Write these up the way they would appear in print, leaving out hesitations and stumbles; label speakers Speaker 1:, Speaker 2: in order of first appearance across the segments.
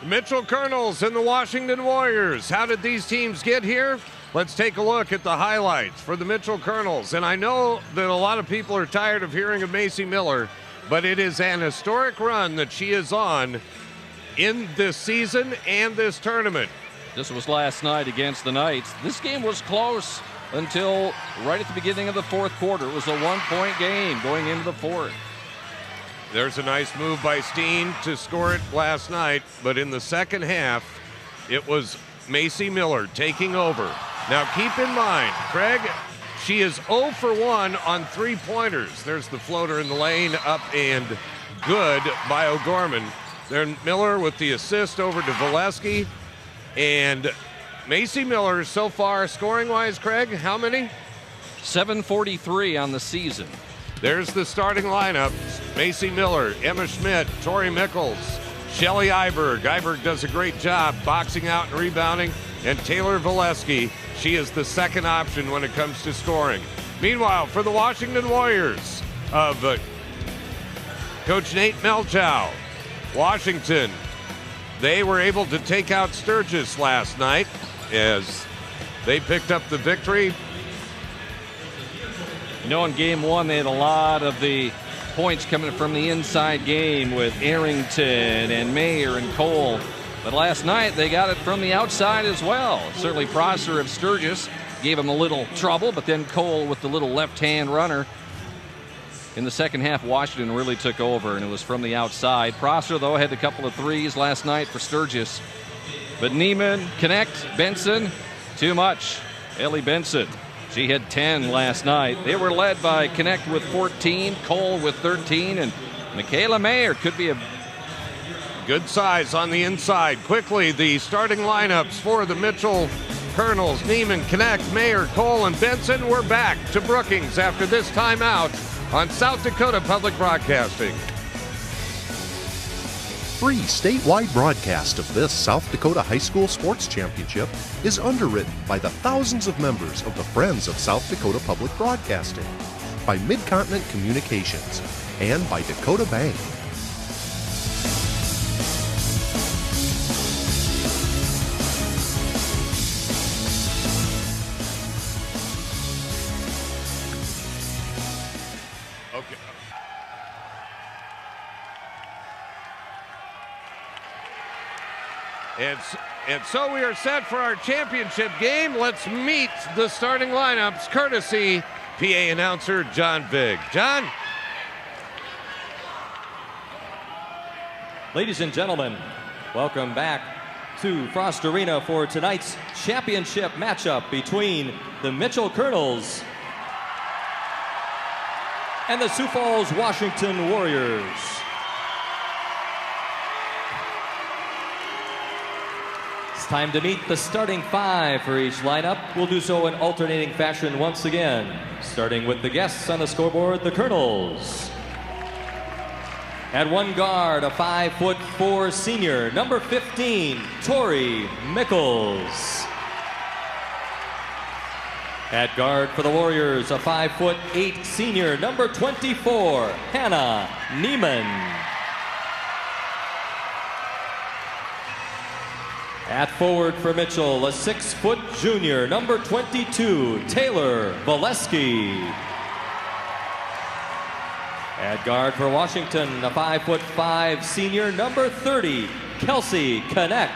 Speaker 1: Mitchell Colonels and the Washington Warriors. How did these teams get here? Let's take a look at the highlights for the Mitchell Colonels. And I know that a lot of people are tired of hearing of Macy Miller, but it is an historic run that she is on in this season and this tournament.
Speaker 2: This was last night against the Knights. This game was close until right at the beginning of the fourth quarter. It was a one-point game going into the fourth.
Speaker 1: There's a nice move by Steen to score it last night, but in the second half, it was Macy Miller taking over. Now keep in mind, Craig, she is 0 for 1 on three-pointers. There's the floater in the lane, up and good by OGorman. Then Miller with the assist over to Valesky. And Macy Miller so far, scoring-wise, Craig, how many?
Speaker 2: 743 on the season.
Speaker 1: There's the starting lineup. Macy Miller, Emma Schmidt, Tori Mickles, Shelly Iberg. Iberg does a great job boxing out and rebounding. And Taylor Valesky, she is the second option when it comes to scoring. Meanwhile, for the Washington Warriors of Coach Nate Melchow, Washington, they were able to take out Sturgis last night as they picked up the victory.
Speaker 2: You know, in game one, they had a lot of the points coming from the inside game with Arrington and Mayer and Cole. But last night, they got it from the outside as well. Certainly Prosser of Sturgis gave him a little trouble, but then Cole with the little left-hand runner. In the second half, Washington really took over, and it was from the outside. Prosser, though, had a couple of threes last night for Sturgis. But Neiman, Connect, Benson, too much. Ellie Benson, she had 10 last night. They were led by Connect with 14, Cole with 13, and Michaela Mayer could be a
Speaker 1: good size on the inside. Quickly, the starting lineups for the Mitchell Colonels. Neiman, Connect, Mayer, Cole, and Benson. We're back to Brookings after this timeout on South Dakota Public Broadcasting.
Speaker 3: Free statewide broadcast of this South Dakota High School Sports Championship is underwritten by the thousands of members of the Friends of South Dakota Public Broadcasting, by Mid-Continent Communications, and by Dakota Bank.
Speaker 1: And so we are set for our championship game. Let's meet the starting lineups, courtesy PA announcer John Vig. John?
Speaker 4: Ladies and gentlemen, welcome back to Frost Arena for tonight's championship matchup between the Mitchell Colonels and the Sioux Falls, Washington Warriors. Time to meet the starting five for each lineup. We'll do so in alternating fashion once again, starting with the guests on the scoreboard, the Colonels. At one guard, a 5'4" senior, number 15, Tori Mickles. At guard for the Warriors, a 5'8" senior, number 24, Hannah Neiman. At forward for Mitchell, a 6' junior, number 22, Taylor Valesky. At guard for Washington, a 5'5" senior, number 30, Kelsey Connect.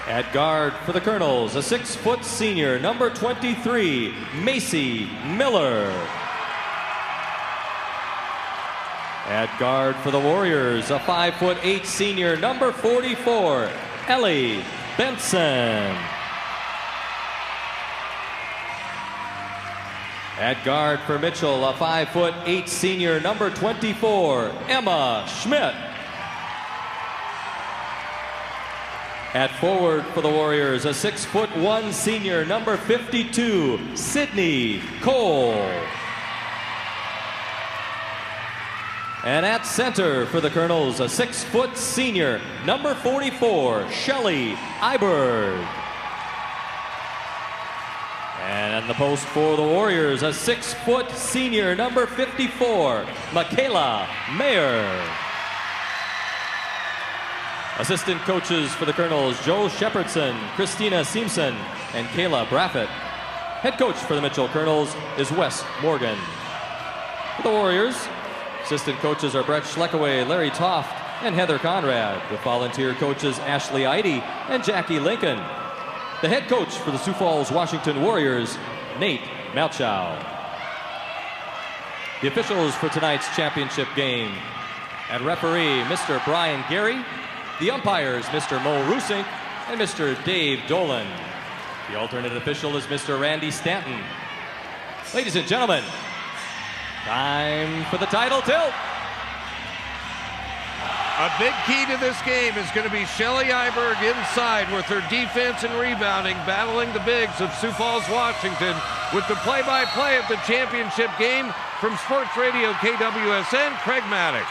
Speaker 4: At guard for the Colonels, a 6' senior, number 23, Macy Miller. At guard for the Warriors, a 5'8" senior, number 44, Ellie Benson. At guard for Mitchell, a 5'8" senior, number 24, Emma Schmidt. At forward for the Warriors, a 6'1" senior, number 52, Sydney Cole. And at center for the Colonels, a 6' senior, number 44, Shelly Iberg. And And the post for the Warriors, a 6-foot senior, number 54, Michaela Mayer. Assistant coaches for the Colonels, Joe Shepherdson, Christina Simpson, and Kayla Braffett. Head coach for the Mitchell Colonels is Wes Morgan. For the Warriors, assistant coaches are Brett Schleckaway, Larry Toft, and Heather Conrad, with volunteer coaches Ashley Eide and Jackie Lincoln. The head coach for the Sioux Falls, Washington Warriors, Nate Malchow. The officials for tonight's championship game. At referee, Mr. Brian Gary. The umpires, Mr. Mo Rusink and Mr. Dave Dolan. The alternate official is Mr. Randy Stanton. Ladies and gentlemen, time for the title tilt.
Speaker 1: A big key to this game is going to be Shelly Iberg inside with her defense and rebounding, battling the bigs of Sioux Falls, Washington, with the play-by-play of the championship game from Sports Radio KWSN, Craig Maddock.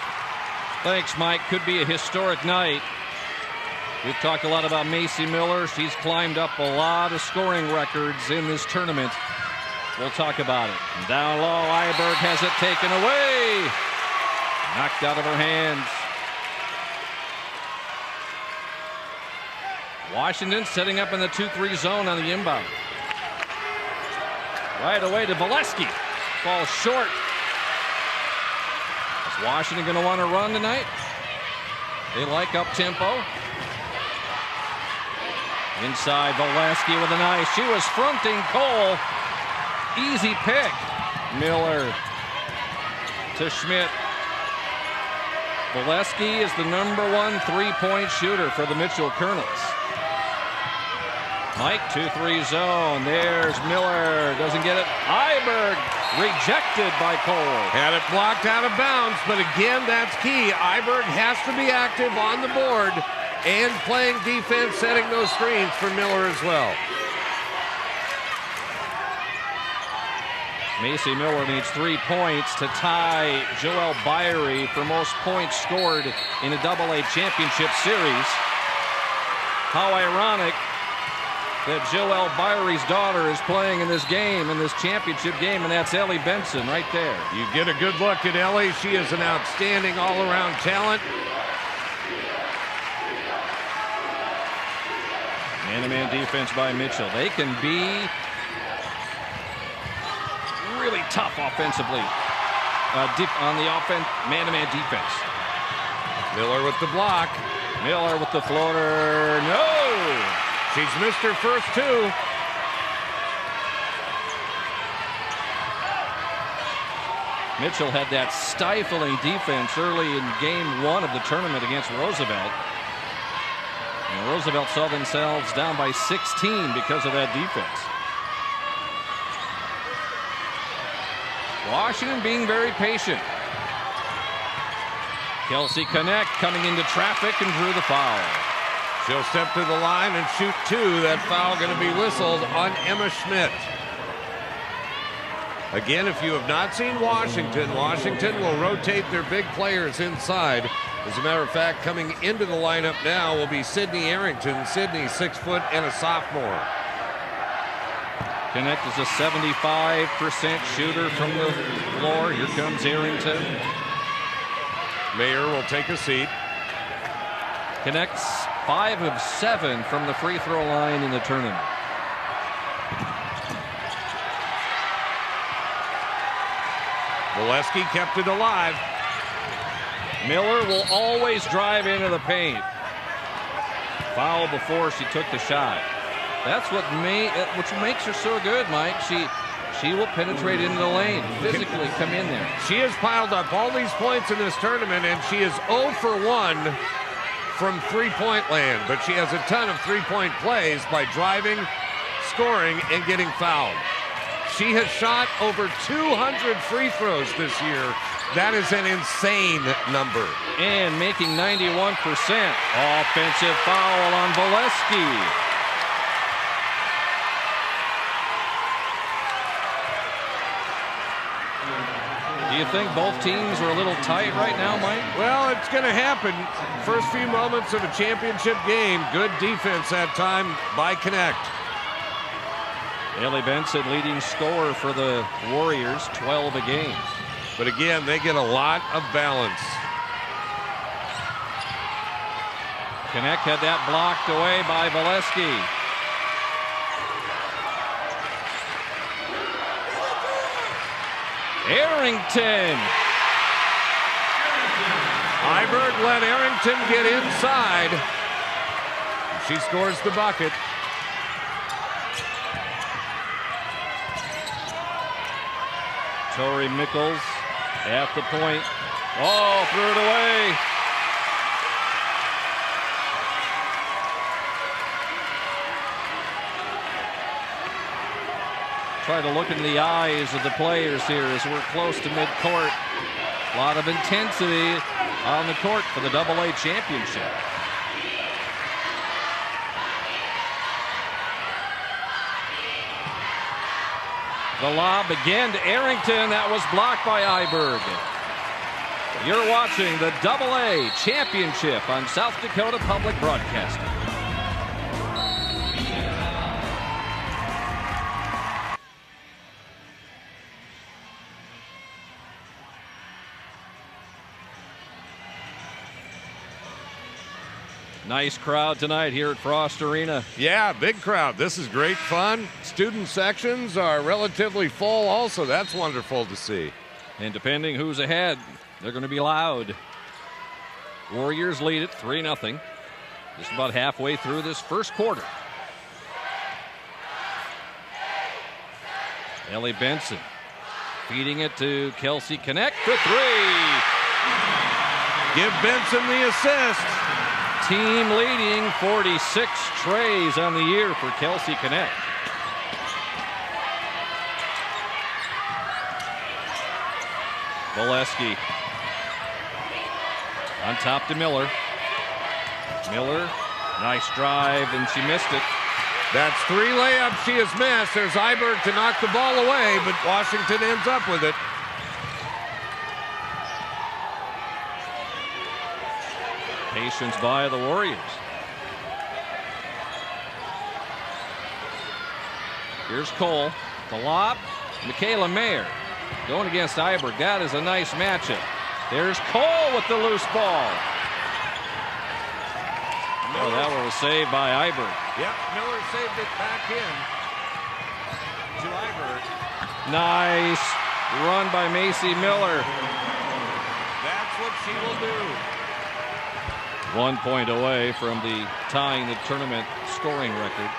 Speaker 2: Thanks, Mike. Could be a historic night. We've talked a lot about Macy Miller. She's climbed up a lot of scoring records in this tournament. We'll talk about it. Down low, Iberg has it taken away. Knocked out of her hands. Washington setting up in the 2-3 zone on the inbound. Right away to Valesky. Falls short. Is Washington going to want to run tonight? They like up-tempo. Inside, Valesky with a nice. She was fronting Cole. Easy pick. Miller to Schmidt. Valesky is the #1 3-point shooter for the Mitchell Colonels. Mike, 2-3 zone. There's Miller. Doesn't get it. Iberg rejected by Cole.
Speaker 1: Had it blocked out of bounds, but again, that's key. Iberg has to be active on the board and playing defense, setting those screens for Miller as well.
Speaker 2: Macy Miller needs 3 points to tie Joelle Byrie for most points scored in a AA championship series. How ironic that Joelle Byrie's daughter is playing in this game, in this championship game, and that's Ellie Benson right there.
Speaker 1: You get a good look at Ellie. She is an outstanding all-around talent.
Speaker 2: Man-to-man defense by Mitchell. They can be really tough offensively on the offense, man-to-man defense.
Speaker 1: Miller with the block.
Speaker 2: Miller with the floater. No!
Speaker 1: She's missed her first 2.
Speaker 2: Mitchell had that stifling defense early in game 1 of the tournament against Roosevelt. And Roosevelt saw themselves down by 16 because of that defense. Washington being very patient. Kelsey Connect coming into traffic and drew the foul.
Speaker 1: She'll step to the line and shoot 2. That foul going to be whistled on Emma Schmidt. Again, if you have not seen Washington, Washington will rotate their big players inside. As a matter of fact, coming into the lineup now will be Sydney Arrington. Sydney, 6 foot and a sophomore.
Speaker 2: Connect is a 75% shooter from the floor. Here comes Arrington.
Speaker 1: Mayer will take a seat.
Speaker 2: Connects 5 of 7 from the free throw line in the tournament.
Speaker 1: Valesky kept it alive.
Speaker 2: Miller will always drive into the paint. Foul before she took the shot. That's what makes her so good, Mike. She will penetrate into the lane, physically come in there.
Speaker 1: She has piled up all these points in this tournament, and she is 0 for 1 from three-point land. But she has a ton of three-point plays by driving, scoring, and getting fouled. She has shot over 200 free throws this year. That is an insane number.
Speaker 2: And making 91%. Offensive foul on Valesky. Do you think both teams are a little tight right now, Mike?
Speaker 1: Well, it's going to happen. First few moments of a championship game. Good defense that time by Connect.
Speaker 2: Haley Benson leading scorer for the Warriors, 12 a game.
Speaker 1: But again, they get a lot of balance.
Speaker 2: Connect had that blocked away by Valesky. Arrington.
Speaker 1: Iberg let Arrington get inside. She scores the bucket.
Speaker 2: Tori Mickles at the point. Oh, threw it away. Try to look into the eyes of the players here as we're close to midcourt. A lot of intensity on the court for the AA championship. The lob again to Arrington. That was blocked by Iberg. You're watching the AA championship on South Dakota Public Broadcasting. Nice crowd tonight here at Frost Arena.
Speaker 1: Yeah, big crowd. This is great fun. Student sections are relatively full also. That's wonderful to see.
Speaker 2: And depending who's ahead, they're going to be loud. Warriors lead it 3-0. Just about halfway through this first quarter. Ellie Benson feeding it to Kelsey Connect for three.
Speaker 1: Give Benson the assist.
Speaker 2: Team leading 46 trays on the year for Kelsey Connect. Valesky on top to Miller. Miller, nice drive, and she missed it.
Speaker 1: That's 3 layups she has missed. There's Iberg to knock the ball away, but Washington ends up with it.
Speaker 2: Patience by the Warriors. Here's Cole. The lob. Michaela Mayer going against Iberg. That is a nice matchup. There's Cole with the loose ball. Oh, that one was saved by Iberg.
Speaker 1: Yep, Miller saved it back in to Iberg.
Speaker 2: Nice run by Macy Miller.
Speaker 1: That's what she will do.
Speaker 2: 1 point away from the tying the tournament scoring record.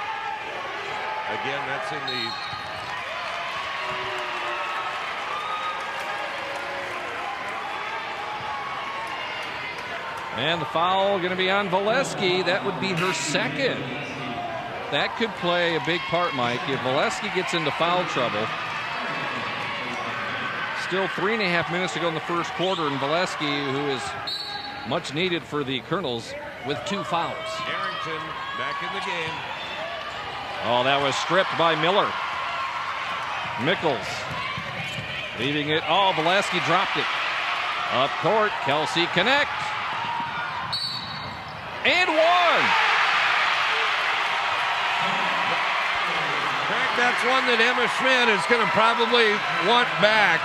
Speaker 1: Again, that's in the
Speaker 2: and the foul going to be on Valesky. That would be her second. That could play a big part, Mike, if Valesky gets into foul trouble. Still 3.5 minutes to go in the first quarter, and Valesky, who is much needed for the Colonels, with 2 fouls.
Speaker 1: Arrington back in the game.
Speaker 2: Oh, that was stripped by Miller. Mickles leaving it. Oh, Valesky dropped it. Up court, Kelsey Connect. And one.
Speaker 1: Craig, that's one that Emma Schmidt is going to probably want back.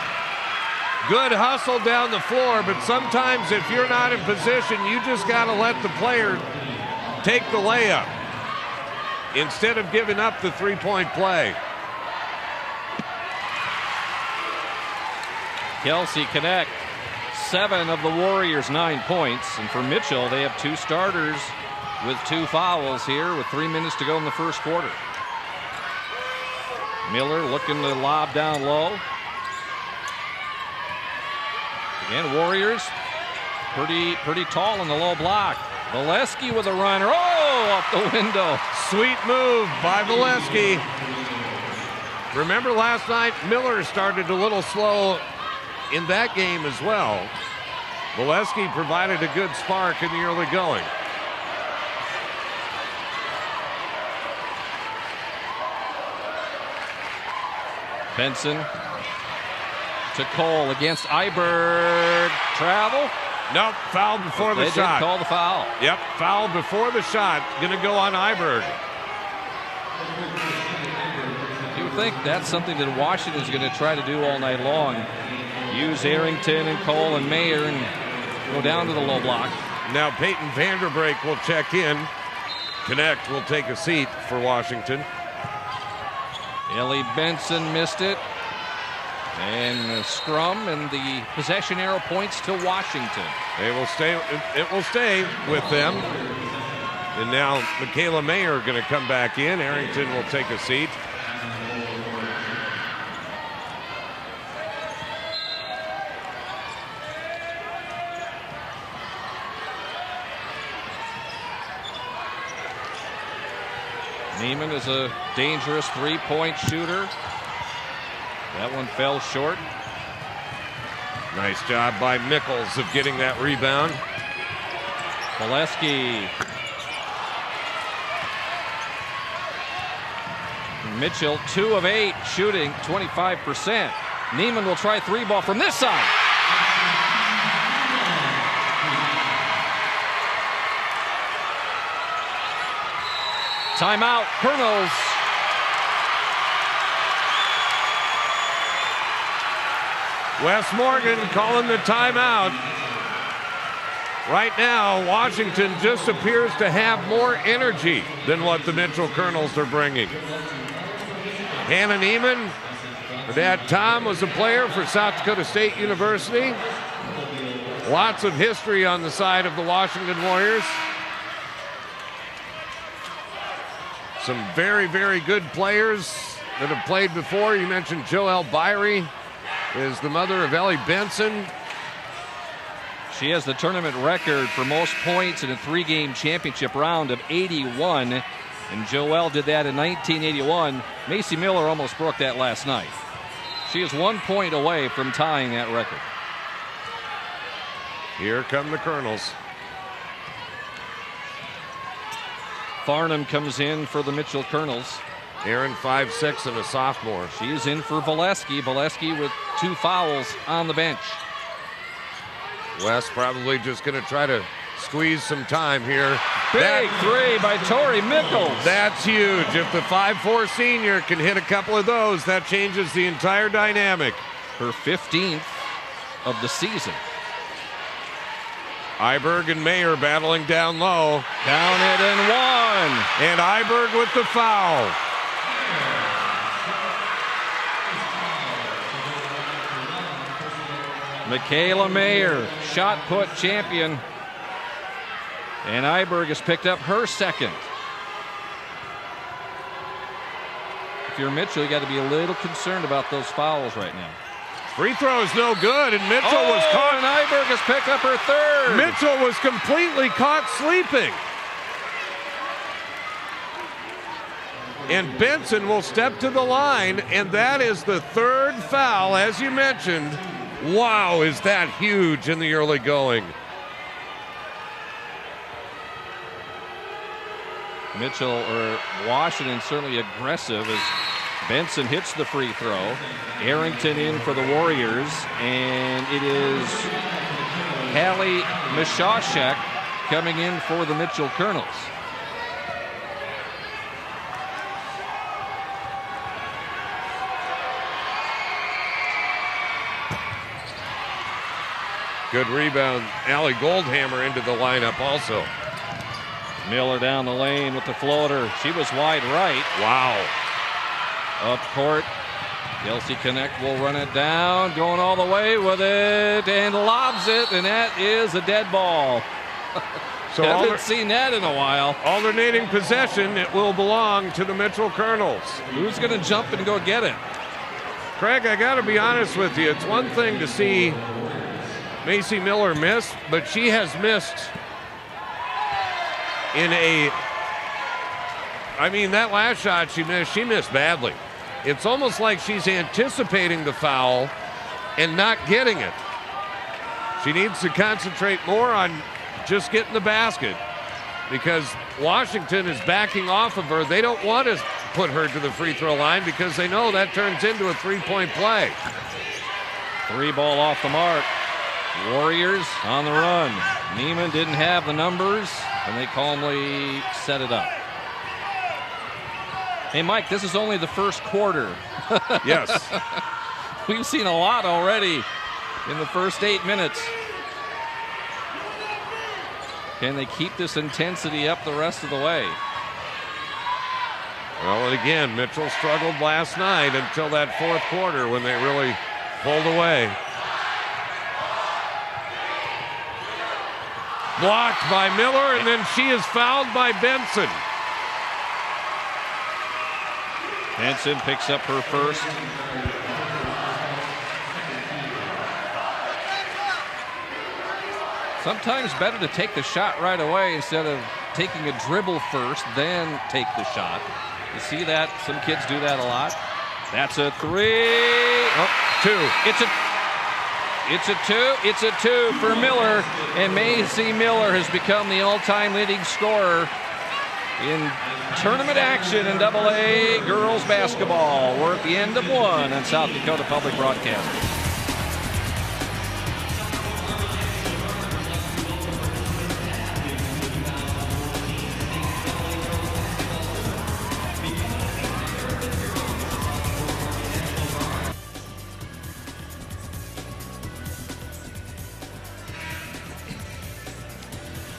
Speaker 1: Good hustle down the floor, but sometimes if you're not in position, you just got to let the player take the layup instead of giving up the three-point play.
Speaker 2: Kelsey Connect, 7 of the Warriors' 9 points. And for Mitchell, they have 2 starters with 2 fouls here with 3 minutes to go in the first quarter. Miller looking to lob down low. Again, Warriors pretty tall in the low block. Valesky with a runner. Oh, off the window.
Speaker 1: Sweet move by Valesky. Remember last night, Miller started a little slow in that game as well. Valesky provided a good spark in the early going.
Speaker 2: Benson to Cole against Iberg. Travel?
Speaker 1: Nope, fouled before the shot.
Speaker 2: They did call the foul.
Speaker 1: Yep, fouled before the shot. Going to go on Iberg.
Speaker 2: think that's something that Washington's going to try to do all night long. Use Arrington and Cole and Mayer and go down to the low block.
Speaker 1: Now Peyton Vanderbrake will check in. Connect will take a seat for Washington.
Speaker 2: Ellie Benson missed it. And the scrum and the possession arrow points to Washington.
Speaker 1: They will stay. It will stay with them. And now Michaela Mayer going to come back in. Arrington will take a seat.
Speaker 2: Neiman is a dangerous three-point shooter. That one fell short.
Speaker 1: Nice job by Mickles of getting that rebound.
Speaker 2: Valesky. Mitchell, 2 of 8, shooting 25%. Neiman will try three ball from this side. Timeout, Colonels.
Speaker 1: Wes Morgan calling the timeout. Right now, Washington just appears to have more energy than what the Mitchell Colonels are bringing. Hannah Neiman, her dad Tom was a player for South Dakota State University. Lots of history on the side of the Washington Warriors. Some very, very good players that have played before. You mentioned Joelle Byrie is the mother of Ellie Benson.
Speaker 2: She has the tournament record for most points in a 3-game championship round of 81. And Joelle did that in 1981. Macy Miller almost broke that last night. She is 1 point away from tying that record.
Speaker 1: Here come the Colonels.
Speaker 2: Farnham comes in for the Mitchell Colonels.
Speaker 1: Aaron, 5'6", and a sophomore.
Speaker 2: She is in for Valesky. Valesky with 2 fouls on the bench.
Speaker 1: Wes probably just going to try to squeeze some time here.
Speaker 2: Big three by Tori Mickles.
Speaker 1: That's huge. If the 5'4" senior can hit a couple of those, that changes the entire dynamic.
Speaker 2: Her 15th of the season.
Speaker 1: Iberg and Mayer battling down low.
Speaker 2: Count it and 1.
Speaker 1: And Iberg with the foul.
Speaker 2: Michaela Mayer, shot put champion. And Iberg has picked up her second. If you're Mitchell, you got to be a little concerned about those fouls right now.
Speaker 1: Free throw is no good, and Mitchell was caught.
Speaker 2: And Iberg has picked up her third.
Speaker 1: Mitchell was completely caught sleeping. And Benson will step to the line, and that is the third foul, as you mentioned. Wow, is that huge in the early going.
Speaker 2: Mitchell, or Washington, certainly aggressive as Benson hits the free throw. Arrington in for the Warriors, and it is Hallie Mishashek coming in for the Mitchell Colonels.
Speaker 1: Good rebound. Allie Goldhammer into the lineup also.
Speaker 2: Miller down the lane with the floater. She was wide right.
Speaker 1: Wow.
Speaker 2: Up court. Kelsey Connect will run it down. Going all the way with it and lobs it. And that is a dead ball.
Speaker 1: So
Speaker 2: haven't seen that in a while.
Speaker 1: Alternating possession. It will belong to the Mitchell Colonels.
Speaker 2: Who's going to jump and go get it?
Speaker 1: Craig, I got to be honest with you. It's one thing to see Macy Miller miss, but she has missed in a, I mean, that last shot she missed badly. It's almost like she's anticipating the foul and not getting it. She needs to concentrate more on just getting the basket because Washington is backing off of her. They don't want to put her to the free throw line because they know that turns into a three-point play.
Speaker 2: 3 ball off the mark. Warriors on the run. Neiman didn't have the numbers, and they calmly set it up. Hey, Mike, this is only the first quarter.
Speaker 1: Yes.
Speaker 2: We've seen a lot already in the first 8 minutes. Can they keep this intensity up the rest of the way?
Speaker 1: Well, and again, Mitchell struggled last night until that fourth quarter when they really pulled away. Blocked by Miller, and then she is fouled by Benson.
Speaker 2: Benson picks up her first. Sometimes better to take the shot right away instead of taking a dribble first, then take the shot. You see that? Some kids do that a lot. That's a three.
Speaker 1: Oh, two.
Speaker 2: It's a two for Miller, and Macy Miller has become the all-time leading scorer in tournament action in AA girls basketball. We're at the end of one on South Dakota Public Broadcasting.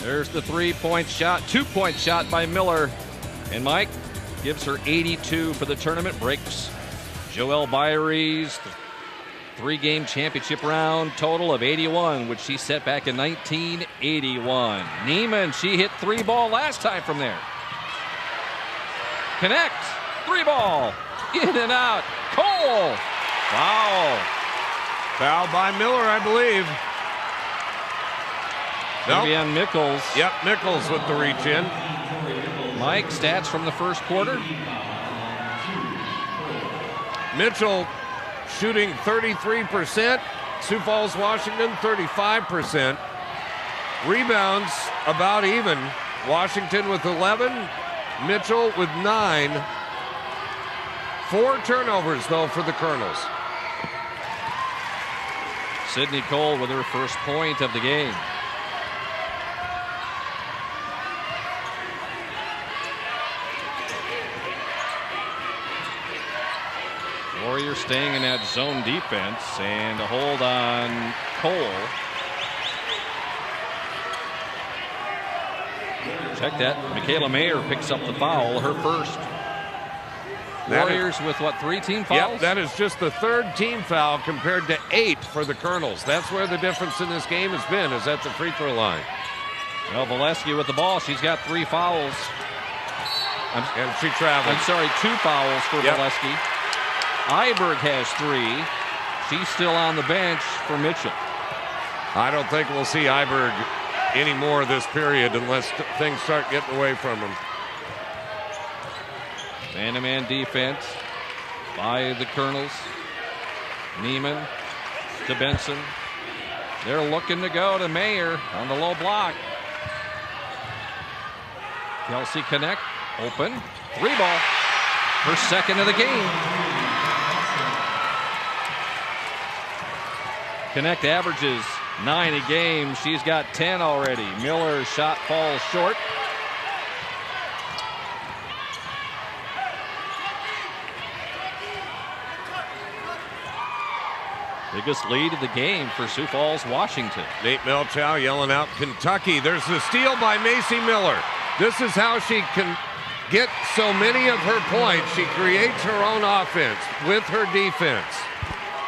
Speaker 2: There's the three-point shot, two-point shot by Miller. And Mike gives her 82 for the tournament, breaks Joelle Byerie's three-game championship round total of 81, which she set back in 1981. Neiman, she hit three ball last time from there. Connect, three ball, in and out. Cole, foul.
Speaker 1: Foul by Miller, I believe.
Speaker 2: Maybe on Mickles.
Speaker 1: Yep, Mickles with the reach in.
Speaker 2: Mike, stats from the first quarter.
Speaker 1: Mitchell shooting 33%. Sioux Falls, Washington, 35%. Rebounds about even. Washington with 11. Mitchell with 9. 4 turnovers, though, for the Colonels.
Speaker 2: Sydney Cole with her first point of the game. Warriors staying in that zone defense, and a hold on Cole. Check that. Michaela Mayer picks up the foul, her first. Warriors with what, 3 team fouls?
Speaker 1: Yep, that is just the 3rd team foul compared to 8 for the Colonels. That's where the difference in this game has been, is at the free throw line.
Speaker 2: Well, Valesky with the ball. She's got 3 fouls.
Speaker 1: And she traveled.
Speaker 2: I'm sorry, 2 fouls for Valesky. Iberg has 3. She's still on the bench for Mitchell.
Speaker 1: I don't think we'll see Iberg anymore this period unless things start getting away from him.
Speaker 2: Man-to-man defense by the Colonels. Neiman to Benson. They're looking to go to Mayer on the low block. Kelsey Connect, open, 3 ball. Her second of the game. Connect averages 9 a game. She's got 10 already. Miller's shot falls short. Biggest lead of the game for Sioux Falls, Washington.
Speaker 1: Nate Melchow yelling out Kentucky. There's the steal by Macy Miller. This is how she can get so many of her points. She creates her own offense with her defense.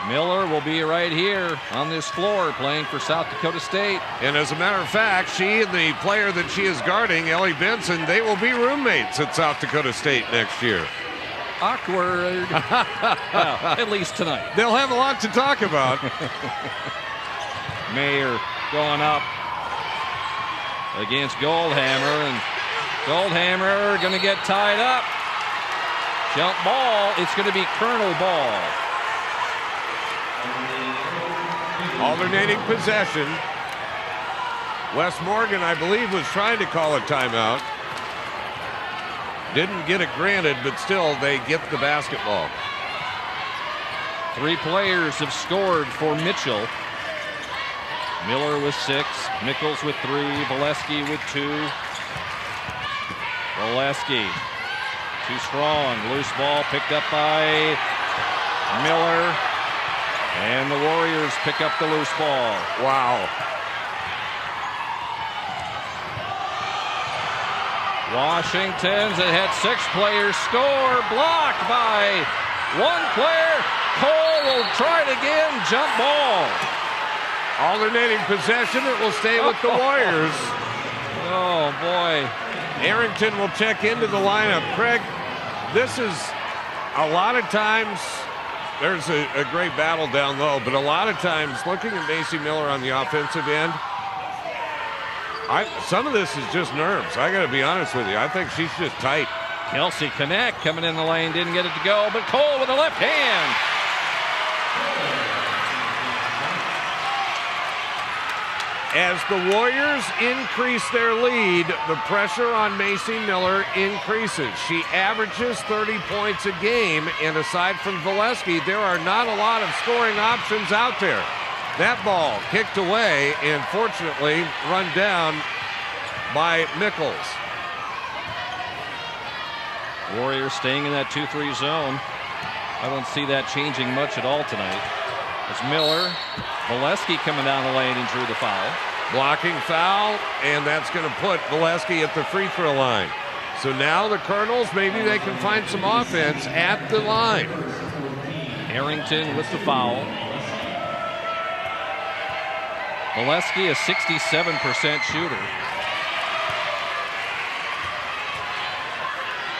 Speaker 2: Miller will be right here on this floor playing for South Dakota State.
Speaker 1: And as a matter of fact, she and the player that she is guarding, Ellie Benson, they will be roommates at South Dakota State next year.
Speaker 2: Awkward. Well, at least tonight.
Speaker 1: They'll have a lot to talk about.
Speaker 2: Mayer going up against Goldhammer, and Goldhammer going to get tied up. Jump ball. It's going to be Colonel ball.
Speaker 1: Alternating possession. Wes Morgan, I believe, was trying to call a timeout. Didn't get it granted, but still they get the basketball.
Speaker 2: 3 players have scored for Mitchell. Miller with 6, Mickles with 3, Valesky with 2. Valesky Too strong. Loose ball picked up by Miller. And the Warriors pick up the loose ball.
Speaker 1: Wow.
Speaker 2: Washington's it had 6 players score, blocked by 1 player. Cole will try it again, jump ball.
Speaker 1: Alternating possession, it will stay with the Warriors.
Speaker 2: Oh boy.
Speaker 1: Arrington will check into the lineup. Craig, this is a lot of times, there's a great battle down low, but a lot of times looking at Macy Miller on the offensive end, some of this is just nerves. I got to be honest with you. I think she's just tight.
Speaker 2: Kelsey Connect coming in the lane, didn't get it to go, but Cole with the left hand.
Speaker 1: As the Warriors increase their lead, the pressure on Macy Miller increases. She averages 30 points a game, and aside from Valesky, there are not a lot of scoring options out there. That ball kicked away and fortunately run down by Mickles.
Speaker 2: Warriors staying in that 2-3 zone. I don't see that changing much at all tonight. It's Miller. Valesky coming down the lane and drew the foul.
Speaker 1: Blocking foul, and that's going to put Valesky at the free throw line. So now the Colonels, maybe they can find some offense at the line.
Speaker 2: Harrington with the foul. Valesky, a 67% shooter.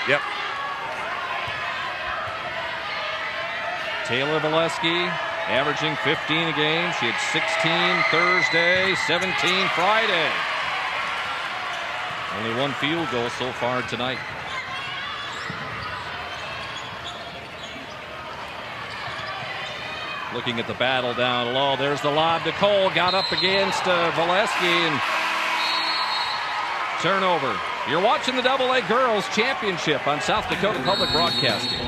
Speaker 1: Yep.
Speaker 2: Taylor Valesky averaging 15 a game. She had 16 Thursday, 17 Friday. Only 1 field goal so far tonight. Looking at the battle down low. There's the lob to Cole. Got up against Valesky and turnover. You're watching the AA Girls Championship on South Dakota Public Broadcasting.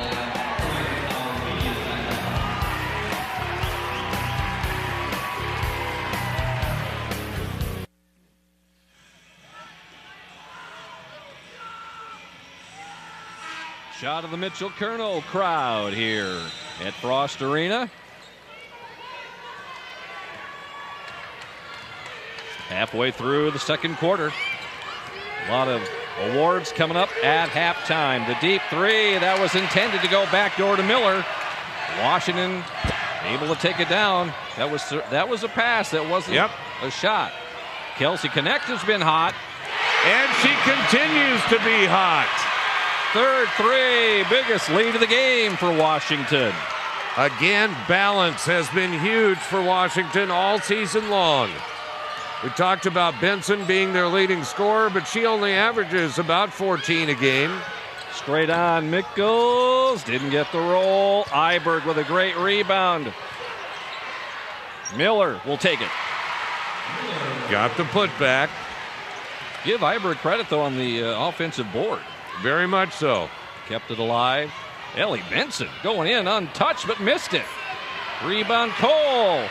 Speaker 2: Shot of the Mitchell Colonel crowd here at Frost Arena. Halfway through the second quarter. A lot of awards coming up at halftime. The deep 3 that was intended to go backdoor to Miller. Washington able to take it down. That was a pass. That wasn't a shot. Kelsey Connect has been hot.
Speaker 1: And she continues to be hot.
Speaker 2: Third 3, biggest lead of the game for Washington.
Speaker 1: Again, balance has been huge for Washington all season long. We talked about Benson being their leading scorer, but she only averages about 14 a game.
Speaker 2: Straight on Mickles, didn't get the roll. Iberg with a great rebound. Miller will take it.
Speaker 1: Got the putback.
Speaker 2: Give Iberg credit, though, on the offensive board.
Speaker 1: Very much so.
Speaker 2: Kept it alive. Ellie Benson going in untouched, but missed it. Rebound Cole.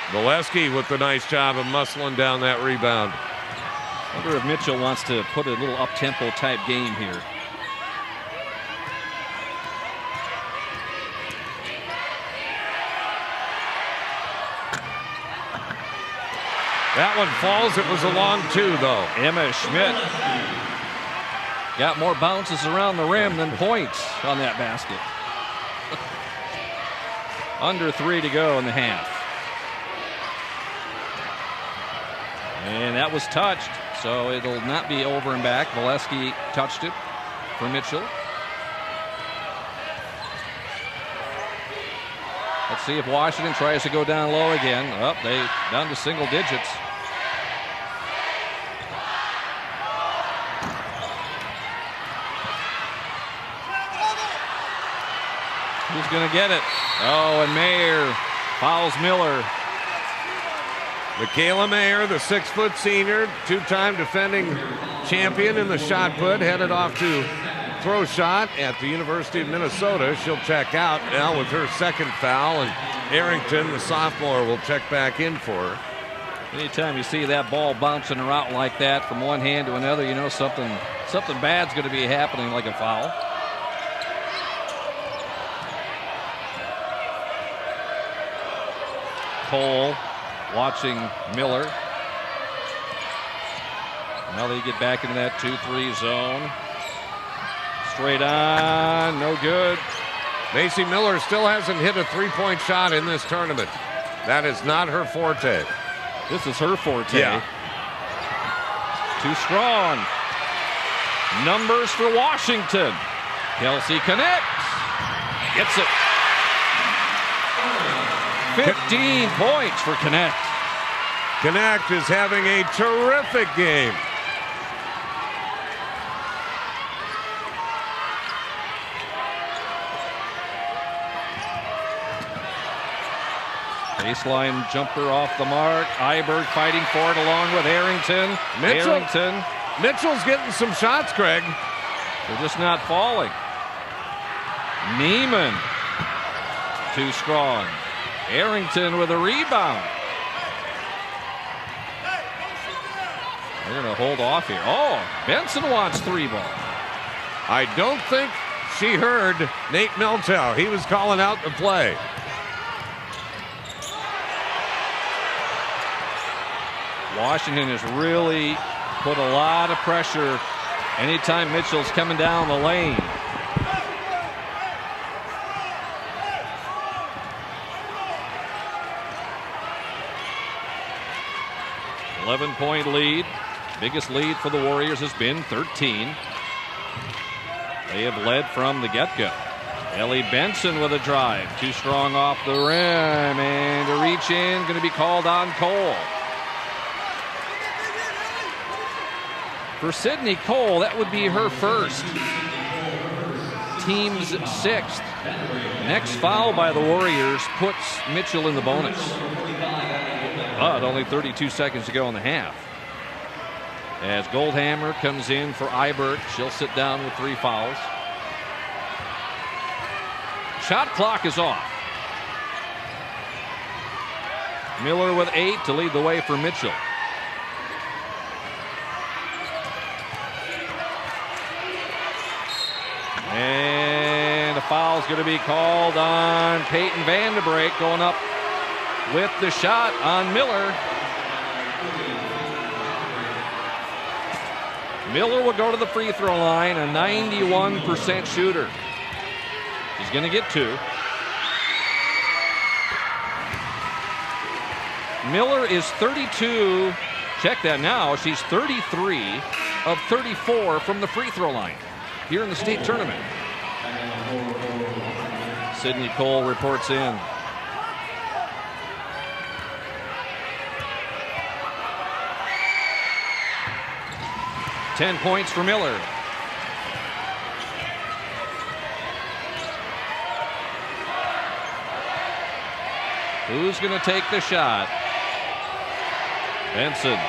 Speaker 1: Valesky with the nice job of muscling down that rebound.
Speaker 2: I wonder if Mitchell wants to put a little up-tempo type game here.
Speaker 1: That one falls. It was a long 2, though.
Speaker 2: Emma Schmidt got more bounces around the rim than points on that basket. Under 3 to go in the half. And that was touched, so it'll not be over and back. Valesky touched it for Mitchell. Let's see if Washington tries to go down low again. Up, they down to single digits. Who's going to get it? Oh, and Mayer fouls Miller.
Speaker 1: Michaela Mayer, the 6-foot senior, 2-time defending champion in the shot put, headed off to throw shot at the University of Minnesota. She'll check out now with her second foul, and Arrington, the sophomore, will check back in for her.
Speaker 2: Anytime you see that ball bouncing around like that from one hand to another, you know something Something bad's going to be happening, like a foul. Cole watching Miller. Now they get back into that 2-3 zone. Straight on, no good.
Speaker 1: Macy Miller still hasn't hit a three-point shot in this tournament. That is not her forte.
Speaker 2: This is her forte.
Speaker 1: Yeah.
Speaker 2: Too strong. Numbers for Washington. Kelsey connects. Gets it. 15 points for Connect.
Speaker 1: Connect is having a terrific game.
Speaker 2: Baseline jumper off the mark. Iberg fighting for it along with Arrington.
Speaker 1: Mitchell's getting some shots, Craig.
Speaker 2: They're just not falling. Neiman, too strong. Arrington with a rebound. They're going to hold off here. Oh, Benson wants 3 ball.
Speaker 1: I don't think she heard Nate Meltow. He was calling out the play.
Speaker 2: Washington has really put a lot of pressure anytime Mitchell's coming down the lane. $11-point lead. Biggest lead for the Warriors has been 13. They have led from the get-go. Ellie Benson with a drive. Too strong off the rim. And to reach in, going to be called on Cole. For Sydney Cole, that would be her first. Team's 6th. Next foul by the Warriors puts Mitchell in the bonus. But only 32 seconds to go in the half. As Goldhammer comes in for Iberg, she'll sit down with 3 fouls. Shot clock is off. Miller with 8 to lead the way for Mitchell. And a foul is going to be called on Peyton Vanderbrake, going up with the shot on Miller. Miller will go to the free throw line, a 91% shooter. He's going to get 2. Miller is 32. Check that now. She's 33 of 34 from the free throw line here in the state tournament. Sydney Cole reports in. $10 points for Miller. Who's going to take the shot? Benson.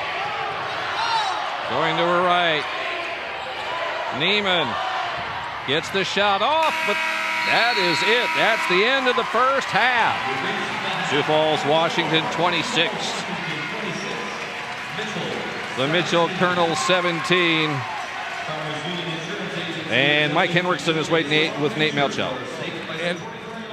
Speaker 2: Going to her right. Neiman gets the shot off, but that is it. That's the end of the first half. Sioux Falls, Washington 26. The Mitchell Colonels 17. And Mike Henriksen is waiting with Nate Melchow.
Speaker 1: And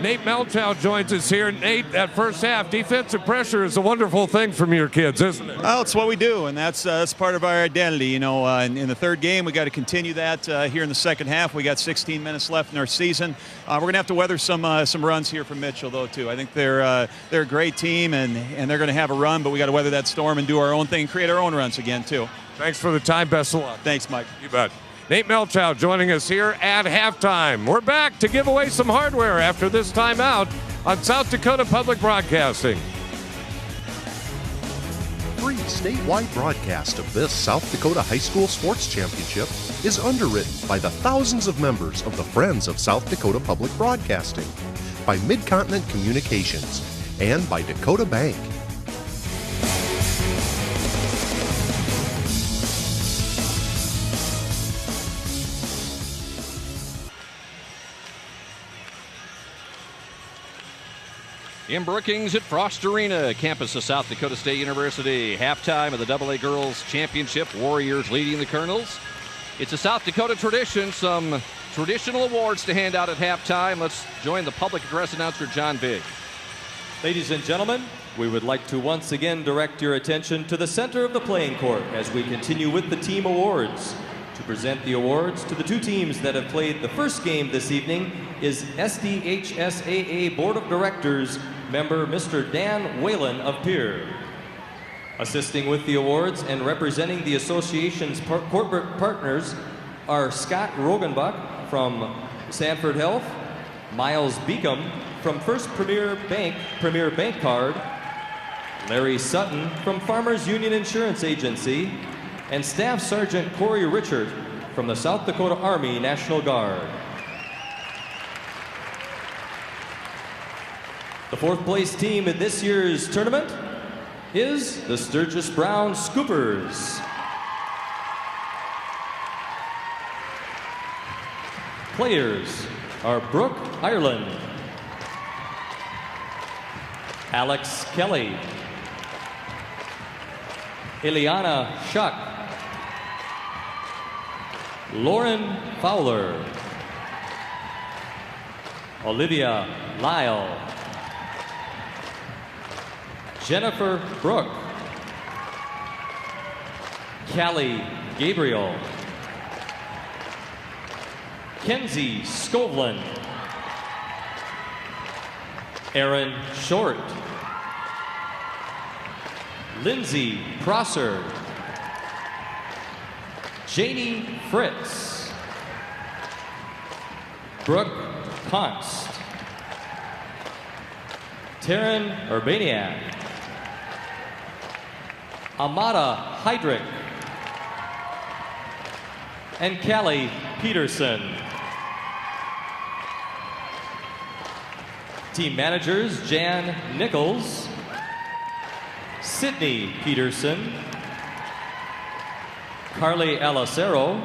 Speaker 1: Nate Melchow joins us here. Nate, that first half, defensive pressure is a wonderful thing from your kids, isn't it?
Speaker 5: Well, it's what we do, and that's part of our identity. You know, in the third game, we got to continue that here in the second half. We got 16 minutes left in our season. We're going to have to weather some runs here from Mitchell, though, too. I think they're a great team, and they're going to have a run, but we got to weather that storm and do our own thing and create our own runs again, too.
Speaker 1: Thanks for the time. Best of luck.
Speaker 5: Thanks, Mike.
Speaker 1: You bet. Nate Melchow joining us here at halftime. We're back to give away some hardware after this timeout on South Dakota Public Broadcasting.
Speaker 3: Free statewide broadcast of this South Dakota High School Sports Championship is underwritten by the thousands of members of the Friends of South Dakota Public Broadcasting, by Mid-Continent Communications, and by Dakota Bank.
Speaker 2: In Brookings at Frost Arena, campus of South Dakota State University. Halftime of the AA Girls Championship. Warriors leading the Colonels It's a South Dakota tradition, some traditional awards to hand out at halftime. Let's join the public address announcer, John Bigg.
Speaker 4: Ladies and gentlemen, we would like to once again direct your attention to the center of the playing court as we continue with the team awards. To present the awards to the two teams that have played the first game this evening is SDHSAA Board of Directors member Mr. Dan Whalen of Pierre. Assisting with the awards and representing the association's corporate partners are Scott Rogenbach from Sanford Health, Miles Beacom from First Premier Bank Card, Larry Sutton from Farmers Union Insurance Agency, and Staff Sergeant Corey Richard from the South Dakota Army National Guard. The fourth place team in this year's tournament is the Sturgis Brown Scoopers. Players are Brooke Ireland, Alex Kelly, Ileana Schuck, Lauren Fowler, Olivia Lyle, Jennifer Brooke, Callie Gabriel, Kenzie Skovlin, Aaron Short, Lindsay Prosser, Janie Fritz, Brooke Const, Taryn Urbaniak, Amada Heydrich, and Callie Peterson. Team managers Jan Nichols, Sydney Peterson, Carly Alicero,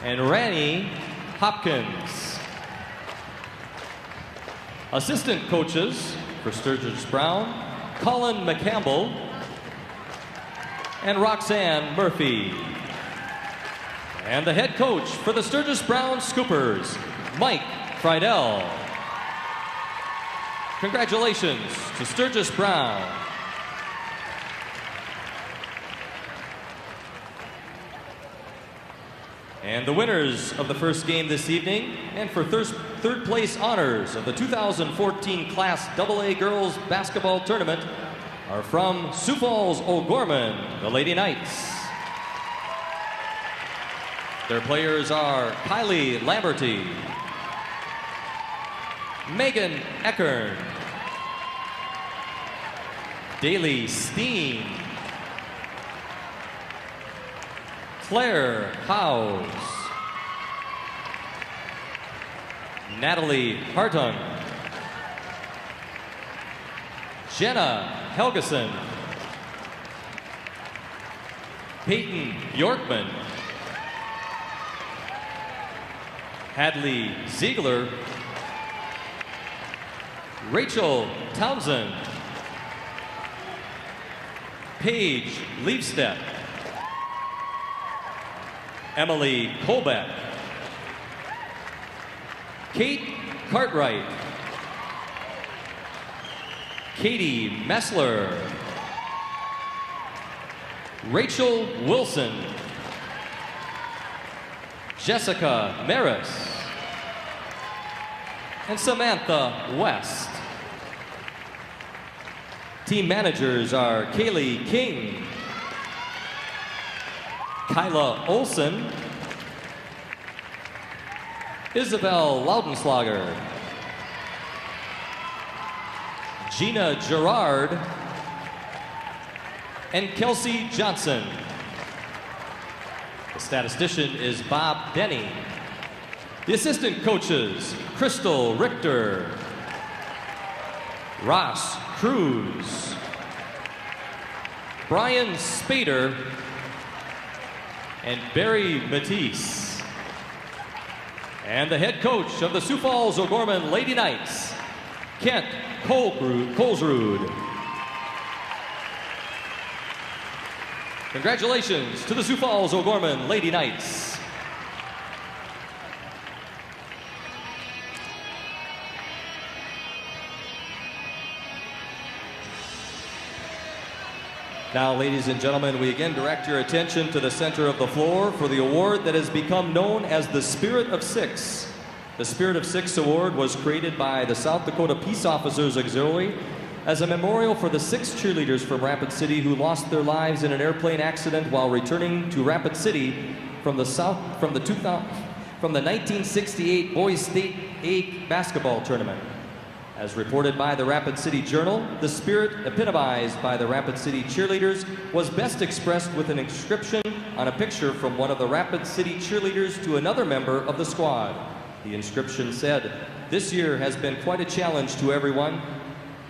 Speaker 4: and Rani Hopkins. Assistant coaches for Sturgis Brown, Colin McCampbell and Roxanne Murphy. And the head coach for the Sturgis Brown Scoopers, Mike Friedel. Congratulations to Sturgis Brown. And the winners of the first game this evening, and for third place honors of the 2014 Class AA Girls Basketball Tournament, are from Sioux Falls, OGorman, the Lady Knights. Their players are Kylie Lamberty, Megan Eckern, Daly Steen, Claire Howes, Natalie Hartung, Jenna Helgeson, Peyton Bjorkman, Hadley Ziegler, Rachel Townsend, Paige Leibstedt, Emily Colbeck, Kate Cartwright, Katie Messler, Rachel Wilson, Jessica Maris, and Samantha West. Team managers are Kaylee King, Kyla Olson, Isabel Laudenslager, Gina Gerard, and Kelsey Johnson. The statistician is Bob Denny. The assistant coaches, Crystal Richter, Ross Cruz, Brian Spader, and Barry Matisse. And the head coach of the Sioux Falls OGorman Lady Knights, Kent Colesrud. Congratulations to the Sioux Falls OGorman Lady Knights. Now, ladies and gentlemen, we again direct your attention to the center of the floor for the award that has become known as the Spirit of Six. The Spirit of Six Award was created by the South Dakota Peace Officers Auxiliary as a memorial for the 6 cheerleaders from Rapid City who lost their lives in an airplane accident while returning to Rapid City from the 1968 Boys State A basketball tournament. As reported by the Rapid City Journal, the spirit epitomized by the Rapid City cheerleaders was best expressed with an inscription on a picture from one of the Rapid City cheerleaders to another member of the squad. The inscription said, "This year has been quite a challenge to everyone.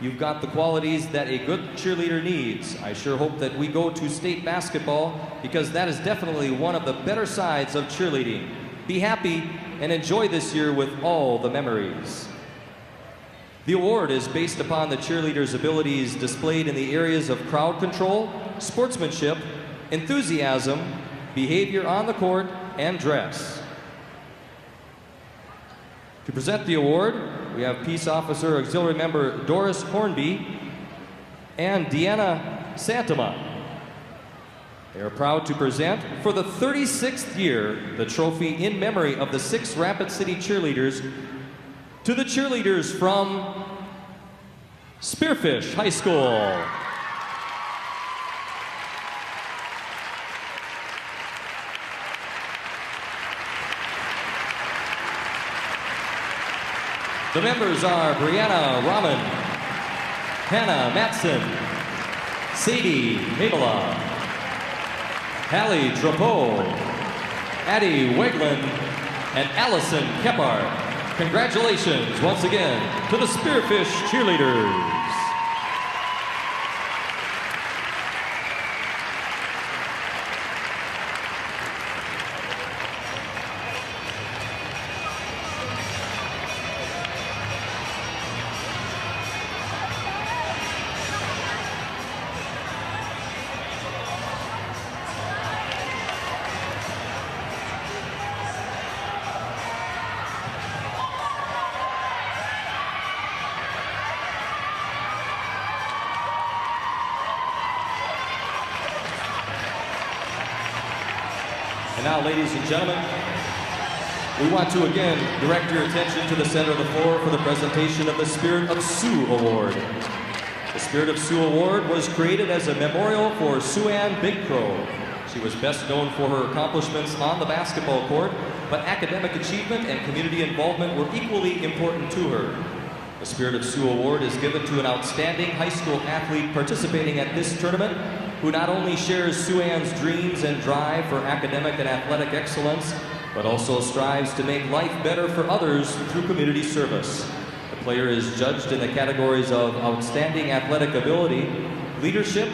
Speaker 4: You've got the qualities that a good cheerleader needs. I sure hope that we go to state basketball because that is definitely one of the better sides of cheerleading. Be happy and enjoy this year with all the memories." The award is based upon the cheerleaders' abilities displayed in the areas of crowd control, sportsmanship, enthusiasm, behavior on the court, and dress. To present the award, we have Peace Officer Auxiliary Member Doris Hornby and Deanna Santama. They are proud to present, for the 36th year, the trophy in memory of the 6 Rapid City cheerleaders to the cheerleaders from Spearfish High School. The members are Brianna Rahman, Hannah Matson, Sadie Mabela, Hallie Drapeau, Addie Wegland, and Allison Kephart. Congratulations once again to the Spearfish cheerleaders. And now, ladies and gentlemen, we want to again direct your attention to the center of the floor for the presentation of the Spirit of Sioux Award. The Spirit of Sioux Award was created as a memorial for Sue Ann Big Crow. She was best known for her accomplishments on the basketball court, but academic achievement and community involvement were equally important to her. The Spirit of Sioux Award is given to an outstanding high school athlete participating at this tournament who not only shares Sue Ann's dreams and drive for academic and athletic excellence, but also strives to make life better for others through community service. The player is judged in the categories of outstanding athletic ability, leadership,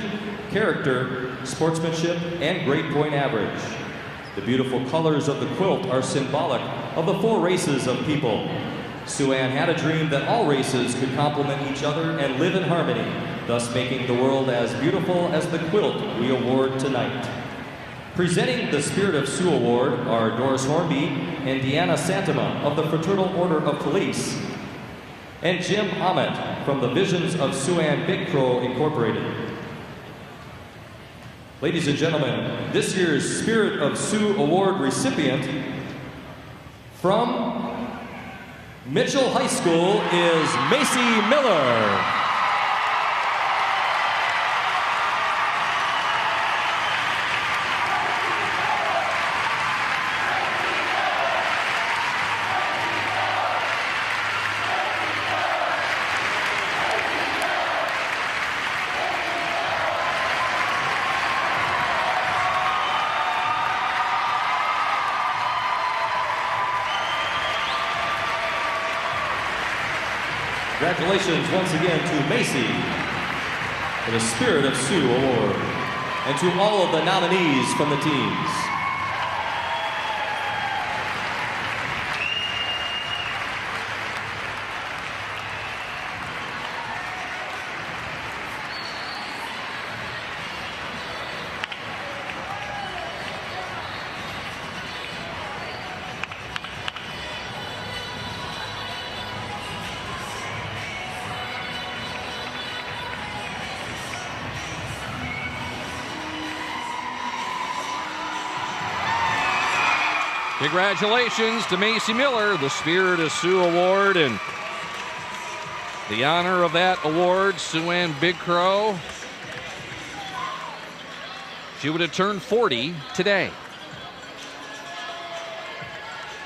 Speaker 4: character, sportsmanship, and grade point average. The beautiful colors of the quilt are symbolic of the 4 races of people. Sue Ann had a dream that all races could complement each other and live in harmony, thus making the world as beautiful as the quilt we award tonight. Presenting the Spirit of Sioux Award are Doris Hornby and Deanna Santama of the Fraternal Order of Police, and Jim Ahmet from the Visions of Sue Ann Big Crow Incorporated. Ladies and gentlemen, this year's Spirit of Sioux Award recipient from Mitchell High School is Macy Miller. Congratulations once again to Macy for the Spirit of Sioux Award, and to all of the nominees from the teams.
Speaker 2: Congratulations to Macy Miller, the Spirit of Sioux Award, and the honor of that award, Sue Ann Big Crow. She would have turned 40 today.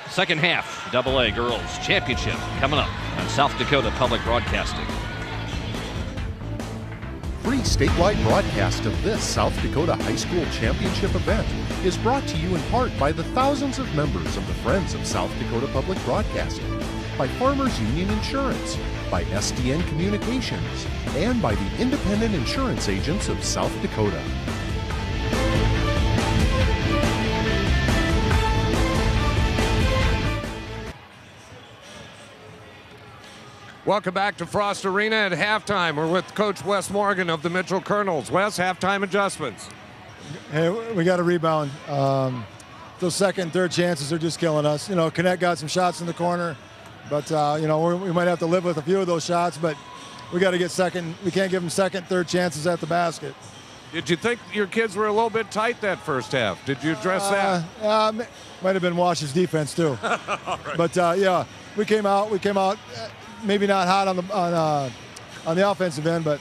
Speaker 2: Second half, AA Girls Championship coming up on South Dakota Public Broadcasting.
Speaker 3: Free statewide broadcast of this South Dakota High School Championship event is brought to you in part by the thousands of members of the Friends of South Dakota Public Broadcasting, by Farmers Union Insurance, by SDN Communications, and by the Independent Insurance Agents of South Dakota.
Speaker 1: Welcome back to Frost Arena at halftime. We're with Coach Wes Morgan of the Mitchell Colonels. Wes, halftime adjustments.
Speaker 6: Hey, we got to rebound. Those second and third chances are just killing us. You know, Connect got some shots in the corner, but, you know, we might have to live with a few of those shots, but we got to get second. We can't give them second, third chances at the basket.
Speaker 1: Did you think your kids were a little bit tight that first half? Did you address that?
Speaker 6: Might have been Wash's defense, too.
Speaker 1: Right.
Speaker 6: But, yeah, we came out. Maybe not hot on the offensive end, but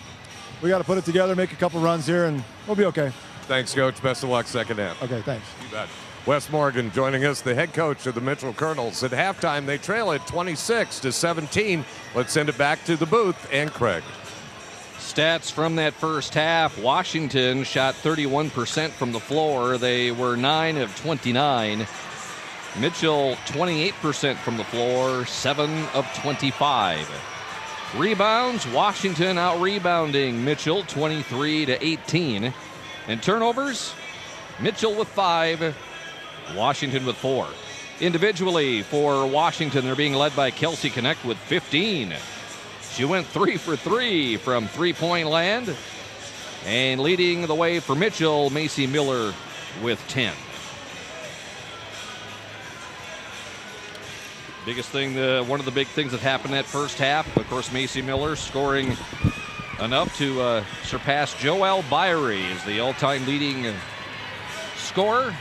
Speaker 6: we got to put it together, make a couple runs here, and we'll be okay.
Speaker 1: Thanks, Coach. Best of luck second half.
Speaker 6: Okay, thanks.
Speaker 1: You bet. Wes Morgan joining us, the head coach of the Mitchell Colonels. At halftime, they trail it 26-17. Let's send it back to the booth and Craig.
Speaker 2: Stats from that first half. Washington shot 31% from the floor. They were 9 of 29. Mitchell 28% from the floor, 7 of 25. Rebounds, Washington out-rebounding Mitchell 23-18. And turnovers, Mitchell with 5, Washington with 4. Individually for Washington, they're being led by Kelsey Connect with 15. She went 3 for 3 from three-point land. And leading the way for Mitchell, Macy Miller with 10. Biggest thing, one of the big things that happened that first half, of course, Macy Miller scoring enough to surpass Joelle Byrie as the all-time leading scorer.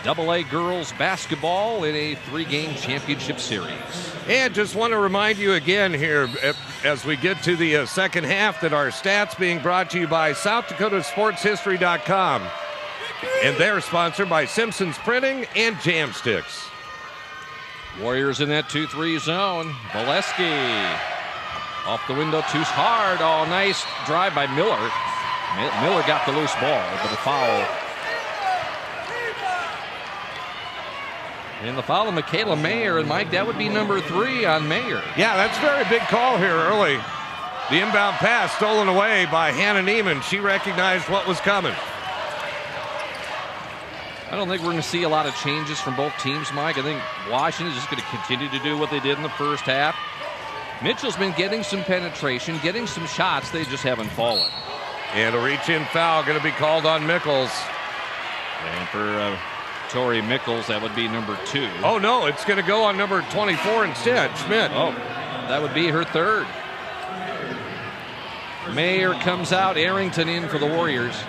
Speaker 2: AA girls basketball in a 3-game championship series.
Speaker 1: And just want to remind you again here as we get to the second half that our stats being brought to you by SouthDakotaSportsHistory.com. And they're sponsored by Simpson's Printing and Jam Sticks.
Speaker 2: Warriors in that 2-3 zone. Valesky off the window, too hard. Oh, nice drive by Miller. Miller got the loose ball, but a foul. And the foul of Michaela Mayer, and Mike, that would be number 3 on Mayer.
Speaker 1: Yeah, that's a very big call here early. The inbound pass stolen away by Hannah Neiman. She recognized what was coming.
Speaker 2: I don't think we're going to see a lot of changes from both teams, Mike. I think Washington is just going to continue to do what they did in the first half. Mitchell's been getting some penetration, getting some shots. They just haven't fallen.
Speaker 1: And a reach-in foul going to be called on Mickles.
Speaker 2: And for Tori Mickles, that would be number 2.
Speaker 1: Oh, no, it's going to go on number 24 instead, Schmidt.
Speaker 2: Oh, that would be her 3rd. Mayer comes out, Arrington in for the Warriors.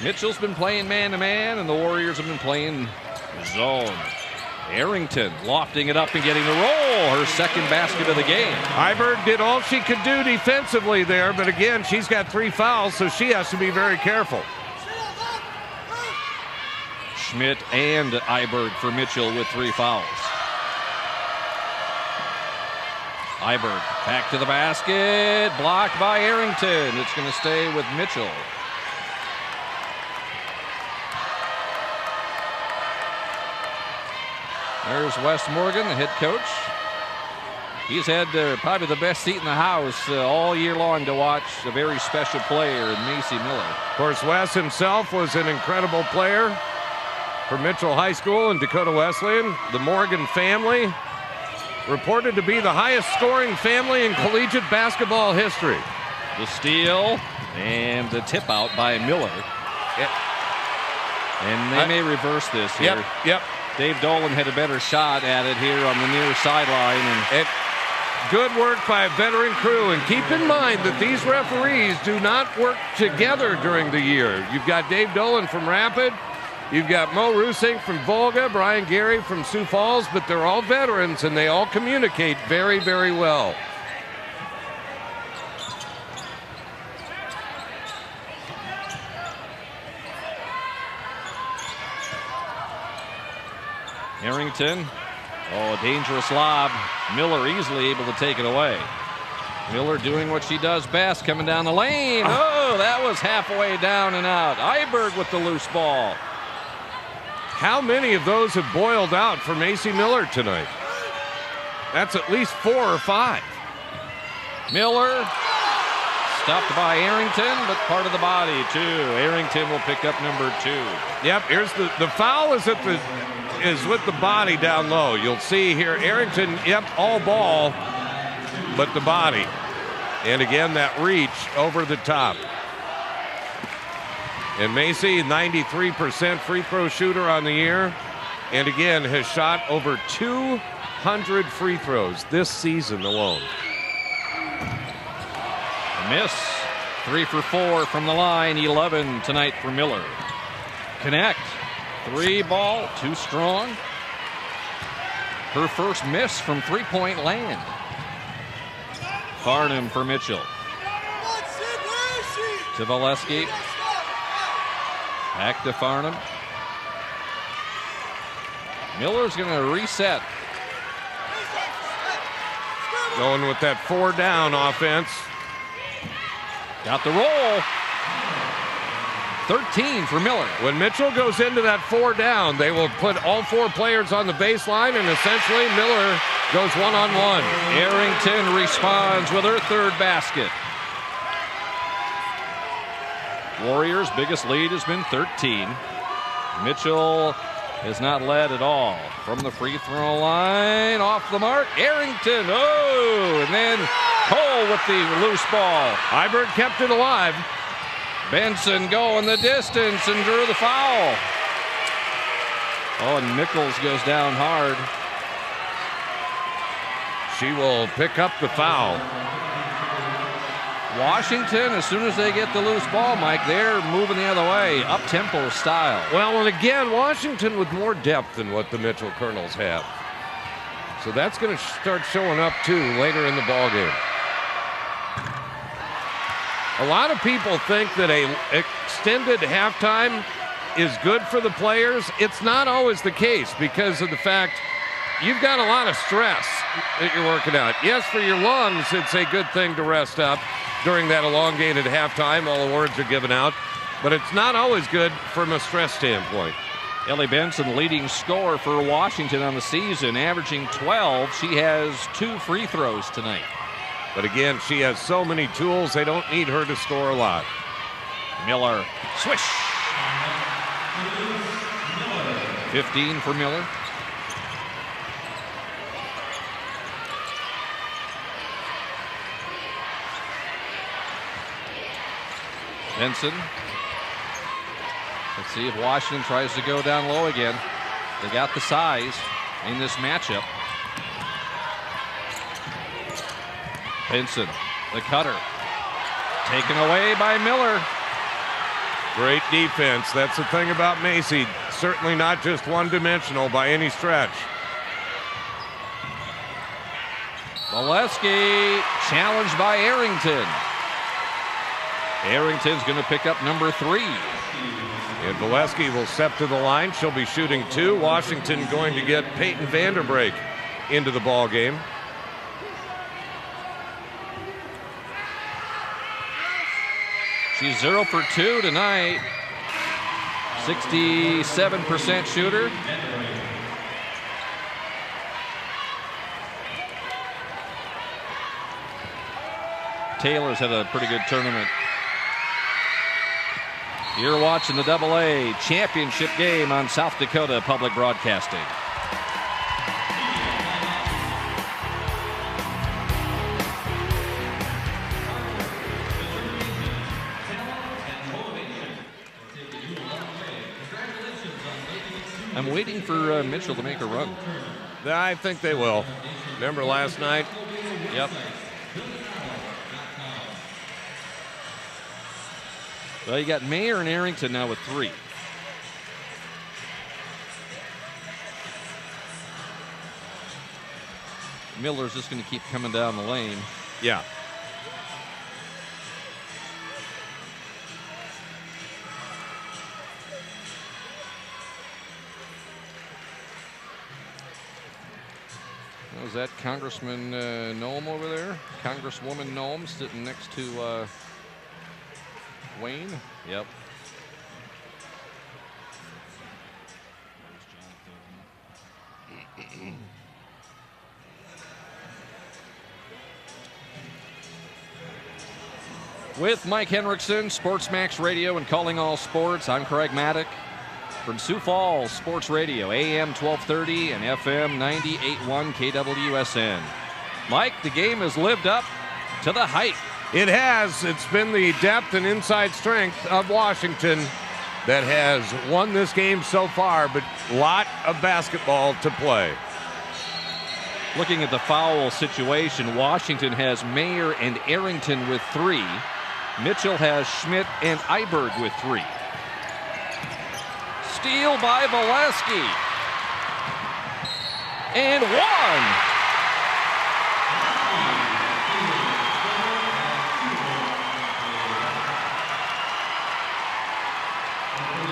Speaker 2: Mitchell's been playing man-to-man, and the Warriors have been playing zone. Arrington lofting it up and getting the roll, her second basket of the game.
Speaker 1: Iberg did all she could do defensively there, but again, she's got 3 fouls, so she has to be very careful.
Speaker 2: Schmidt and Iberg for Mitchell with 3 fouls. Iberg back to the basket, blocked by Arrington. It's going to stay with Mitchell. There's Wes Morgan, the head coach. He's had probably the best seat in the house all year long to watch a very special player in Macy Miller.
Speaker 1: Of course, Wes himself was an incredible player for Mitchell High School and Dakota Wesleyan. The Morgan family reported to be the highest scoring family in collegiate basketball history.
Speaker 2: The steal and the tip out by Miller.
Speaker 1: Yep.
Speaker 2: And they may reverse this here.
Speaker 1: Yep.
Speaker 2: Dave Dolan had a better shot at it here on the near sideline. And
Speaker 1: Good work by a veteran crew, and keep in mind that these referees do not work together during the year. You've got Dave Dolan from Rapid, you've got Mo Rusink from Volga, Brian Gary from Sioux Falls, but they're all veterans and they all communicate very, very well.
Speaker 2: Arrington. Oh, a dangerous lob. Miller easily able to take it away. Miller doing what she does best, coming down the lane. Oh, that was halfway down and out. Iberg with the loose ball.
Speaker 1: How many of those have boiled out for Macy Miller tonight? That's at least 4 or 5.
Speaker 2: Miller stopped by Arrington, but part of the body too. Arrington will pick up number 2.
Speaker 1: Yep, here's the foul is with the body down low. You'll see here Arrington, yep, all ball, but the body. And again, that reach over the top. And Macy, 93% free throw shooter on the year. And again, has shot over 200 free throws this season alone.
Speaker 2: A miss. 3 for 4 from the line. 11 tonight for Miller. Connect. 3 ball, too strong. Her first miss from three-point land. Farnham for Mitchell. To Valesky. Back to Farnham. Miller's going to reset.
Speaker 1: Going with that 4 down offense.
Speaker 2: Got the roll. 13 for Miller.
Speaker 1: When Mitchell goes into that 4 down, they will put all 4 players on the baseline, and essentially Miller goes one-on-one.
Speaker 2: Arrington responds with her 3rd basket. Warriors' biggest lead has been 13. Mitchell has not led at all. From the free throw line, off the mark, Arrington. Oh, and then Cole with the loose ball.
Speaker 1: Iberg kept it alive.
Speaker 2: Benson going the distance and drew the foul. Oh, and Nichols goes down hard.
Speaker 1: She will pick up the foul.
Speaker 2: Washington, as soon as they get the loose ball, Mike, they're moving the other way, up-tempo style.
Speaker 1: Well, and again, Washington with more depth than what the Mitchell Colonels have. So that's going to start showing up, too, later in the ballgame. A lot of people think that a extended halftime is good for the players. It's not always the case because of the fact you've got a lot of stress that you're working out. Yes, for your lungs, it's a good thing to rest up during that elongated halftime. All the words are given out, but it's not always good from a stress standpoint.
Speaker 2: Ellie Benson, leading scorer for Washington on the season, averaging 12. She has 2 free throws tonight.
Speaker 1: But again, she has so many tools, they don't need her to score a lot.
Speaker 2: Miller, swish. 15 for Miller. Benson. Let's see if Washington tries to go down low again. They got the size in this matchup. Benson, the cutter. Taken away by Miller.
Speaker 1: Great defense. That's the thing about Macy. Certainly not just one-dimensional by any stretch.
Speaker 2: Valesky challenged by Arrington. Arrington's going to pick up number 3.
Speaker 1: And Valesky will step to the line. She'll be shooting 2. Washington going to get Peyton Vanderbrake into the ball game.
Speaker 2: She's 0 for 2 tonight. 67% shooter. Taylor's had a pretty good tournament. You're watching the AA championship game on South Dakota Public Broadcasting. I'm waiting for Mitchell to make a run.
Speaker 1: I think they will. Remember last night,
Speaker 2: Yep. Well, you got Mayer and Arrington now with 3. Miller's just going to keep coming down the lane.
Speaker 1: Yeah.
Speaker 2: Was that Congressman Noem over there? Congresswoman Noem sitting next to Wayne? Yep. With Mike Henriksen, SportsMax Radio and Calling All Sports, I'm Craig Maddock from Sioux Falls Sports Radio, AM 1230 and FM 98.1 KWSN. Mike, the game has lived up to the hype.
Speaker 1: It has. It's been the depth and inside strength of Washington that has won this game so far, but a lot of basketball to play.
Speaker 2: Looking at the foul situation, Washington has Mayer and Arrington with 3. Mitchell has Schmidt and Iberg with 3. Steal by Valesky. And 1.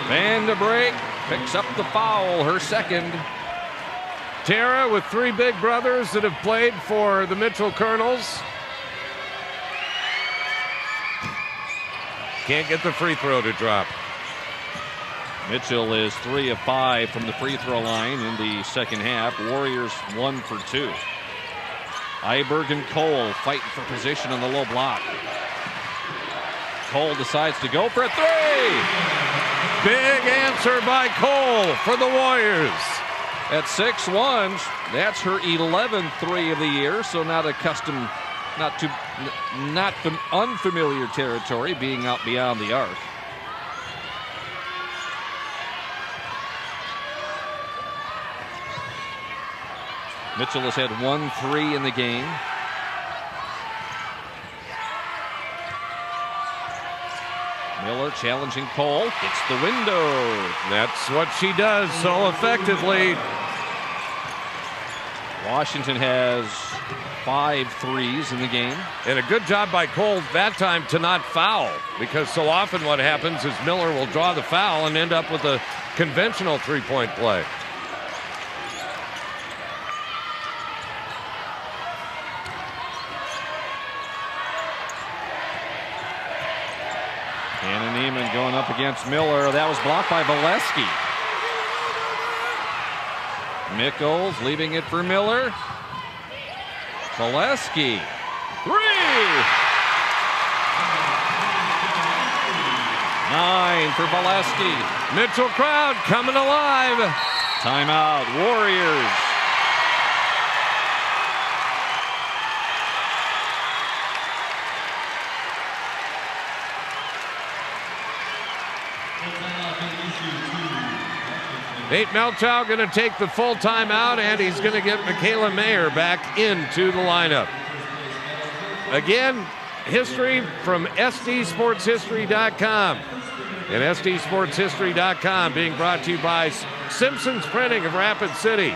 Speaker 2: Van de Break picks up the foul, her second.
Speaker 1: Tara with 3 big brothers that have played for the Mitchell Colonels. Can't get the free throw to drop.
Speaker 2: Mitchell is 3 of 5 from the free throw line in the second half. Warriors 1 for 2. Iberg and Cole fighting for position on the low block. Cole decides to go for a 3.
Speaker 1: Big answer by Cole for the Warriors.
Speaker 2: At 6'1", that's her 11th 3 of the year, so not accustomed, not unfamiliar territory, being out beyond the arc. Mitchell has had 1 3 in the game. Miller challenging Cole. It's the window.
Speaker 1: That's what she does so effectively.
Speaker 2: Washington has 5 threes in the game.
Speaker 1: And a good job by Cole that time to not foul, because so often what happens is Miller will draw the foul and end up with a conventional three-point play.
Speaker 2: Hannah Neiman going up against Miller. That was blocked by Valesky. Mickles leaving it for Miller. Valesky. 3! 9 for Valesky.
Speaker 1: Mitchell crowd coming alive.
Speaker 2: Timeout, Warriors.
Speaker 1: Nate Melchow going to take the full timeout, and he's going to get Michaela Mayer back into the lineup. Again, history from SDSportsHistory.com. And SDSportsHistory.com being brought to you by Simpson's Printing of Rapid City.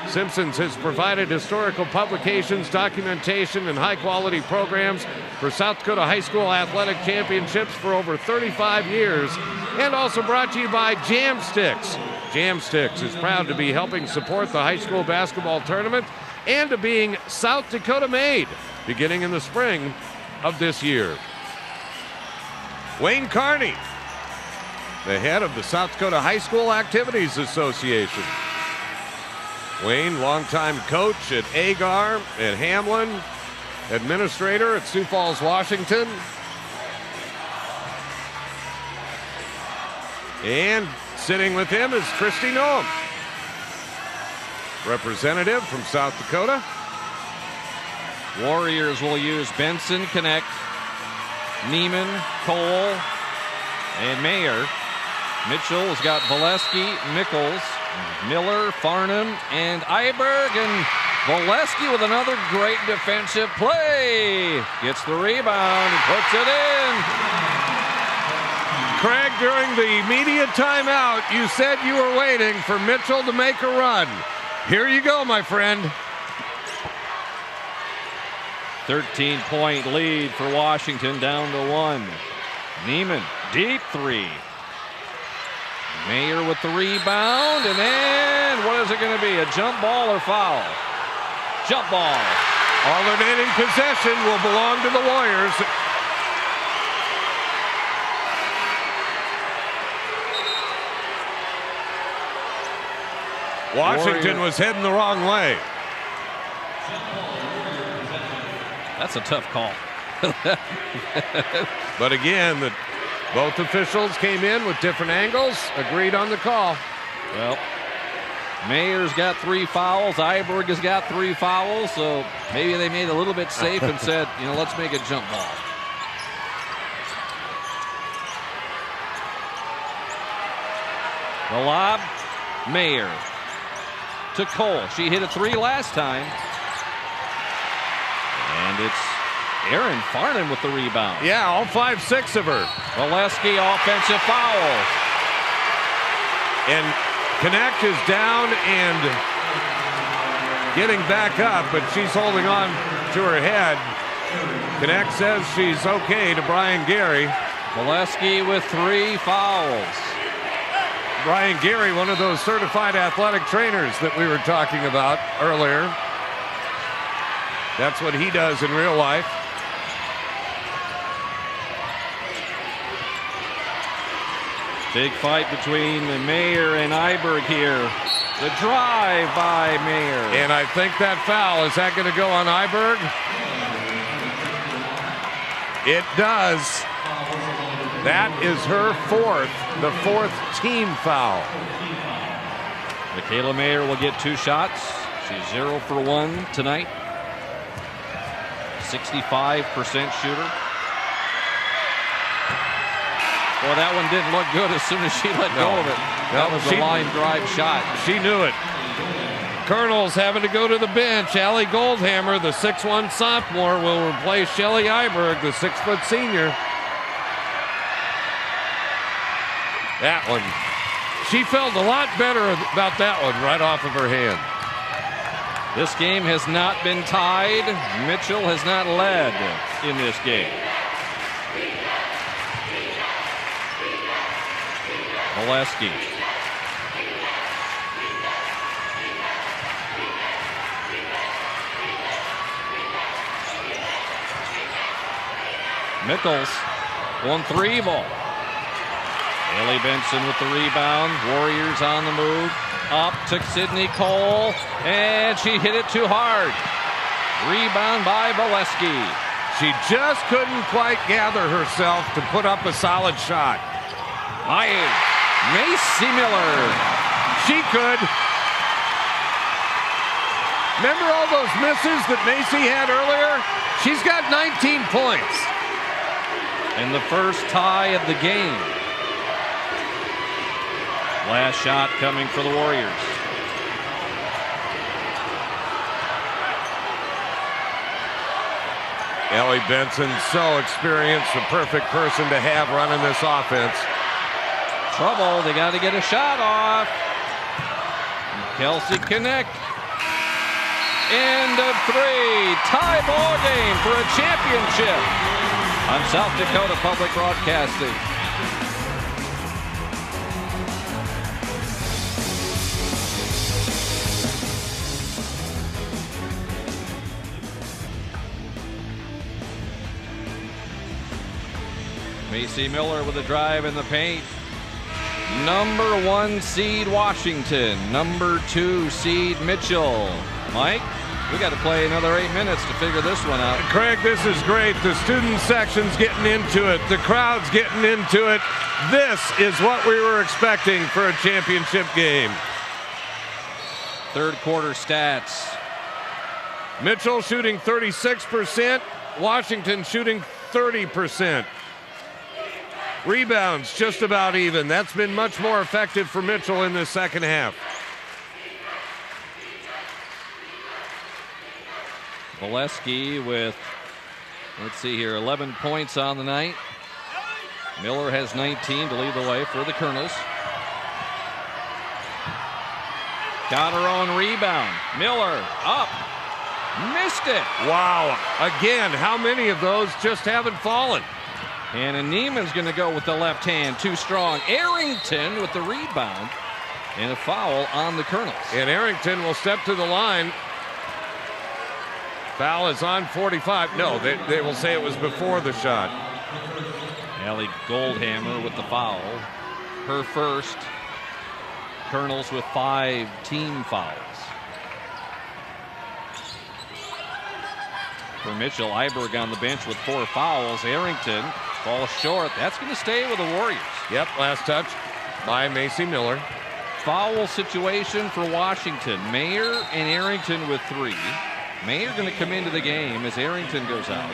Speaker 1: Simpson's has provided historical publications, documentation, and high-quality programs for South Dakota High School Athletic Championships for over 35 years. And also brought to you by Jam Sticks. Jam Sticks is proud to be helping support the high school basketball tournament and to being South Dakota made beginning in the spring of this year. Wayne Carney, the head of the South Dakota High School Activities Association. Wayne, longtime coach at Agar, at Hamlin, administrator at Sioux Falls, Washington. And sitting with him is Christy Noem, representative from South Dakota.
Speaker 2: Warriors will use Benson, Connect, Neiman, Cole, and Mayer. Mitchell has got Valesky, Mickles, Miller, Farnham, and Iberg, and Valesky with another great defensive play. Gets the rebound and puts it in.
Speaker 1: Craig, during the media timeout, you said you were waiting for Mitchell to make a run. Here you go, my friend.
Speaker 2: 13-point lead for Washington, down to 1. Neiman, deep three. Mayer with the rebound, and then what is it going to be? A jump ball or foul? Jump ball.
Speaker 1: Alternating possession will belong to the Warriors. Washington was heading the wrong way.
Speaker 2: That's a tough call.
Speaker 1: But again, both officials came in with different angles, agreed on the call.
Speaker 2: Well, Mayer's got 3 fouls. Iberg has got 3 fouls. So maybe they made it a little bit safe and said, let's make a jump ball. The lob, Mayer to Cole. She hit a 3 last time. And it's Erin Farnan with the rebound.
Speaker 1: Yeah, all 5-6 of her.
Speaker 2: Valesky, offensive foul.
Speaker 1: And Connect is down and getting back up, but she's holding on to her head. Connect says she's okay to Brian Gary.
Speaker 2: Valesky with 3 fouls.
Speaker 1: Brian Gary, one of those certified athletic trainers that we were talking about earlier. That's what he does in real life.
Speaker 2: Big fight between Mayer and Iberg here. The drive by Mayer.
Speaker 1: And I think that foul, is that going to go on Iberg? It does. That is her the fourth team foul.
Speaker 2: Michaela Mayer will get 2 shots. She's 0 for 1 tonight. 65% shooter. Well, that one didn't look good as soon as she let go of it. That was a line drive shot.
Speaker 1: She knew it. Colonels having to go to the bench. Allie Goldhammer, the 6'1 sophomore, will replace Shelly Iberg, the 6-foot senior. That one. She felt a lot better about that one right off of her hand.
Speaker 2: This game has not been tied. Mitchell has not led in this game. Valesky. Mickles, 1-3 ball. Haley Benson with the rebound. Warriors on the move. Up to Sydney Cole, and she hit it too hard. Rebound by Valesky.
Speaker 1: She just couldn't quite gather herself to put up a solid shot.
Speaker 2: Macy Miller.
Speaker 1: She could. Remember all those misses that Macy had earlier? She's got 19 points.
Speaker 2: And the first tie of the game. Last shot coming for the Warriors.
Speaker 1: Ellie Benson, so experienced, the perfect person to have running this offense.
Speaker 2: Trouble, they got to get a shot off. Kelsey Connect. End of 3. Tie ball game for a championship on South Dakota Public Broadcasting. Macy Miller with a drive in the paint. Number 1 seed Washington. Number 2 seed Mitchell. Mike, we got to play another 8 minutes to figure this one out.
Speaker 1: Craig, this is great. The student section's getting into it. The crowd's getting into it. This is what we were expecting for a championship game.
Speaker 2: Third quarter stats.
Speaker 1: Mitchell shooting 36%. Washington shooting 30%. Rebounds just about even. That's been much more effective for Mitchell in the second half.
Speaker 2: Valesky with, let's see here, 11 points on the night. Miller has 19 to lead the way for the Colonels. Got her own rebound. Miller up. Missed it.
Speaker 1: Wow. Again, how many of those just haven't fallen?
Speaker 2: And Neiman's going to go with the left hand. Too strong. Arrington with the rebound. And a foul on the Colonels.
Speaker 1: And Arrington will step to the line. Foul is on 45. No, they will say it was before the shot.
Speaker 2: Allie Goldhammer with the foul. Her first. Colonels with 5 team fouls. For Mitchell, Iberg on the bench with 4 fouls. Arrington falls short. That's going to stay with the Warriors.
Speaker 1: Yep, last touch by Macy Miller.
Speaker 2: Foul situation for Washington. Mayer and Arrington with 3. Mayer going to come into the game as Arrington goes out.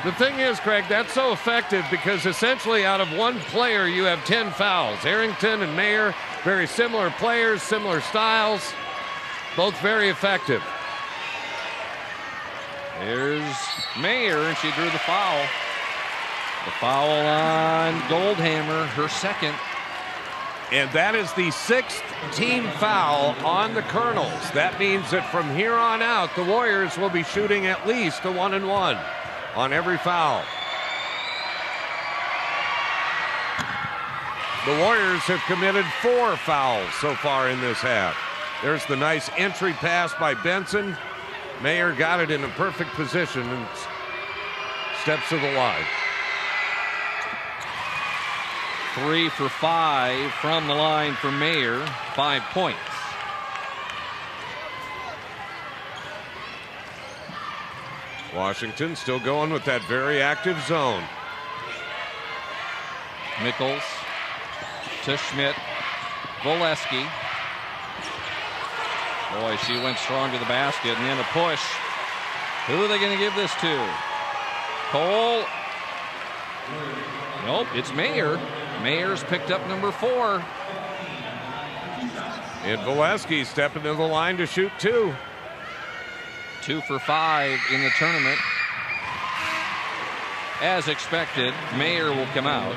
Speaker 1: The thing is, Craig, that's so effective because essentially out of one player you have 10 fouls. Arrington and Mayer, very similar players, similar styles, both very effective.
Speaker 2: There's Mayer, and she drew the foul. The foul on Goldhammer, her second.
Speaker 1: And that is the 6th team foul on the Colonels. That means that from here on out, the Warriors will be shooting at least a 1-and-1 on every foul. The Warriors have committed 4 fouls so far in this half. There's the nice entry pass by Benson. Mayer got it in a perfect position and steps to the line.
Speaker 2: 3 for 5 from the line for Mayer, 5 points.
Speaker 1: Washington still going with that very active zone.
Speaker 2: Mickles to Schmidt. Valesky. Boy, she went strong to the basket and then a push. Who are they going to give this to? Cole. Nope, it's Mayer. Mayer's picked up number 4.
Speaker 1: And Valesky stepping to the line to shoot 2.
Speaker 2: 2 for 5 in the tournament. As expected, Mayer will come out.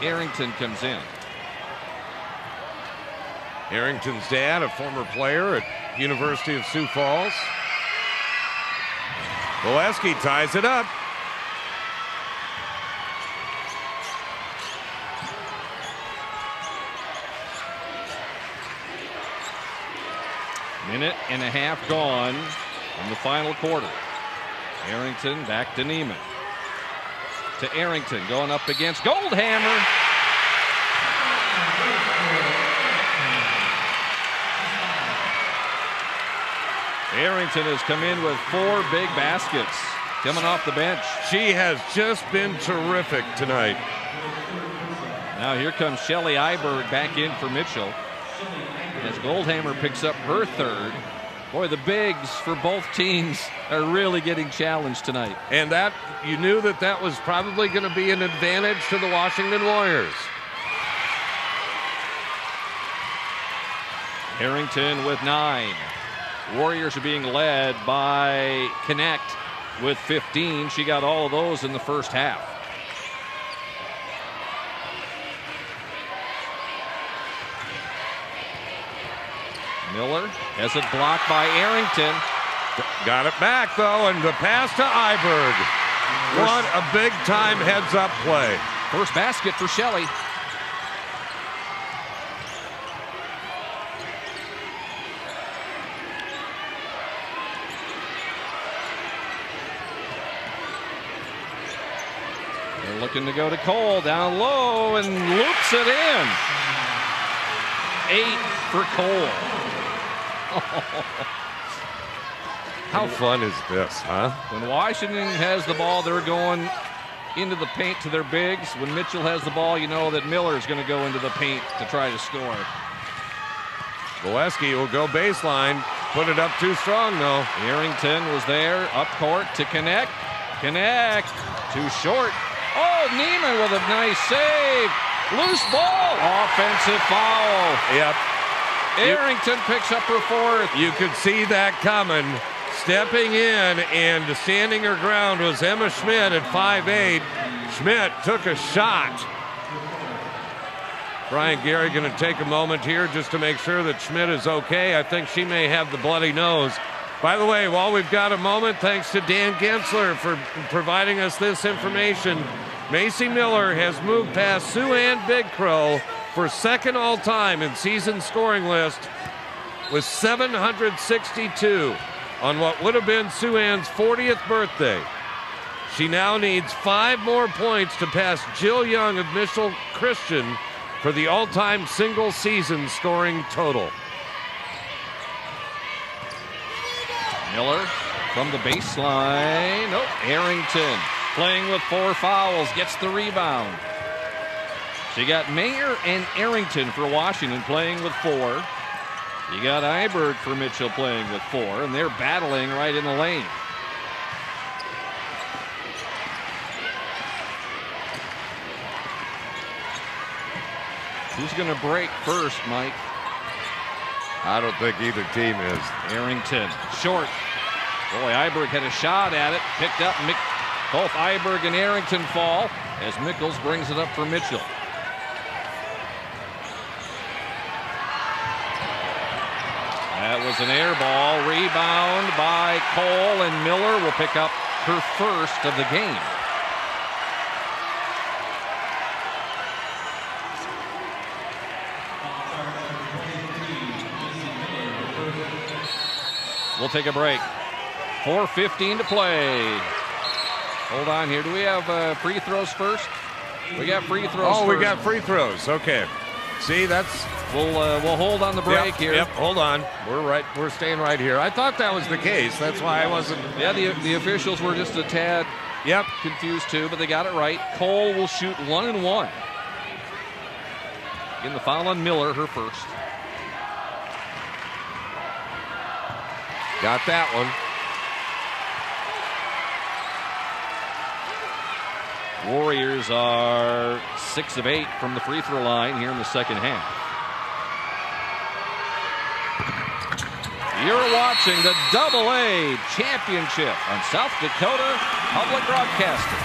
Speaker 2: Arrington comes in.
Speaker 1: Arrington's dad, a former player at University of Sioux Falls. Valesky ties it up.
Speaker 2: Minute and a half gone in the final quarter. Arrington back to Neiman. To Arrington going up against Goldhammer. Arrington has come in with 4 big baskets coming off the bench.
Speaker 1: She has just been terrific tonight.
Speaker 2: Now here comes Shelly Iberg back in for Mitchell. As Goldhammer picks up her 3rd. Boy, the bigs for both teams are really getting challenged tonight.
Speaker 1: And that, you knew that that was probably going to be an advantage to the Washington Warriors.
Speaker 2: Harrington with 9. Warriors are being led by Connect with 15. She got all of those in the first half. Miller has it blocked by Arrington.
Speaker 1: Got it back, though, and the pass to Iberg. What a big-time heads-up play.
Speaker 2: First basket for Shelly. They're looking to go to Cole down low and loops it in. 8 for Cole.
Speaker 1: How fun is this, huh?
Speaker 2: When Washington has the ball, they're going into the paint to their bigs. When Mitchell has the ball, you know that Miller is going to go into the paint to try to score.
Speaker 1: Valesky will go baseline. Put it up too strong, though.
Speaker 2: Arrington was there, up court to Connect. Connect, too short. Oh, Neiman with a nice save. Loose ball. Offensive foul.
Speaker 1: Yep.
Speaker 2: Arrington picks up her 4th.
Speaker 1: You could see that coming. Stepping in and standing her ground was Emma Schmidt at 5'8". Schmidt took a shot. Brian Gary going to take a moment here just to make sure that Schmidt is okay. I think she may have the bloody nose. By the way, while we've got a moment, thanks to Dan Gensler for providing us this information. Macy Miller has moved past Sue Ann Big Crow for second all-time in season scoring list with 762 on what would have been Sue Ann's 40th birthday. She now needs 5 more points to pass Jill Young of Mitchell Christian for the all-time single season scoring total.
Speaker 2: Miller from the baseline. Nope. Arrington playing with 4 fouls, gets the rebound. So you got Mayer and Arrington for Washington playing with 4. You got Iberg for Mitchell playing with 4, and they're battling right in the lane. Who's going to break first, Mike?
Speaker 1: I don't think either team is.
Speaker 2: Arrington, short. Boy, Iberg had a shot at it. Picked up. Both Iberg and Arrington fall as Mickles brings it up for Mitchell. That was an air ball. Rebound by Cole, and Miller will pick up her first of the game. We'll take a break. 4:15 to play. Hold on here. Do we have free throws first? We got free throws first.
Speaker 1: We got free throws. Okay. See, that's...
Speaker 2: We'll hold on the break here.
Speaker 1: Yep, hold on. We're staying right here. I thought that was the case. That's why I wasn't...
Speaker 2: Yeah, the officials were just a tad confused too, but they got it right. Cole will shoot 1 and 1. Getting the foul on Miller, her first.
Speaker 1: Got that one.
Speaker 2: Warriors are 6 of 8 from the free throw line here in the second half. You're watching the AA Championship on South Dakota Public Broadcasting.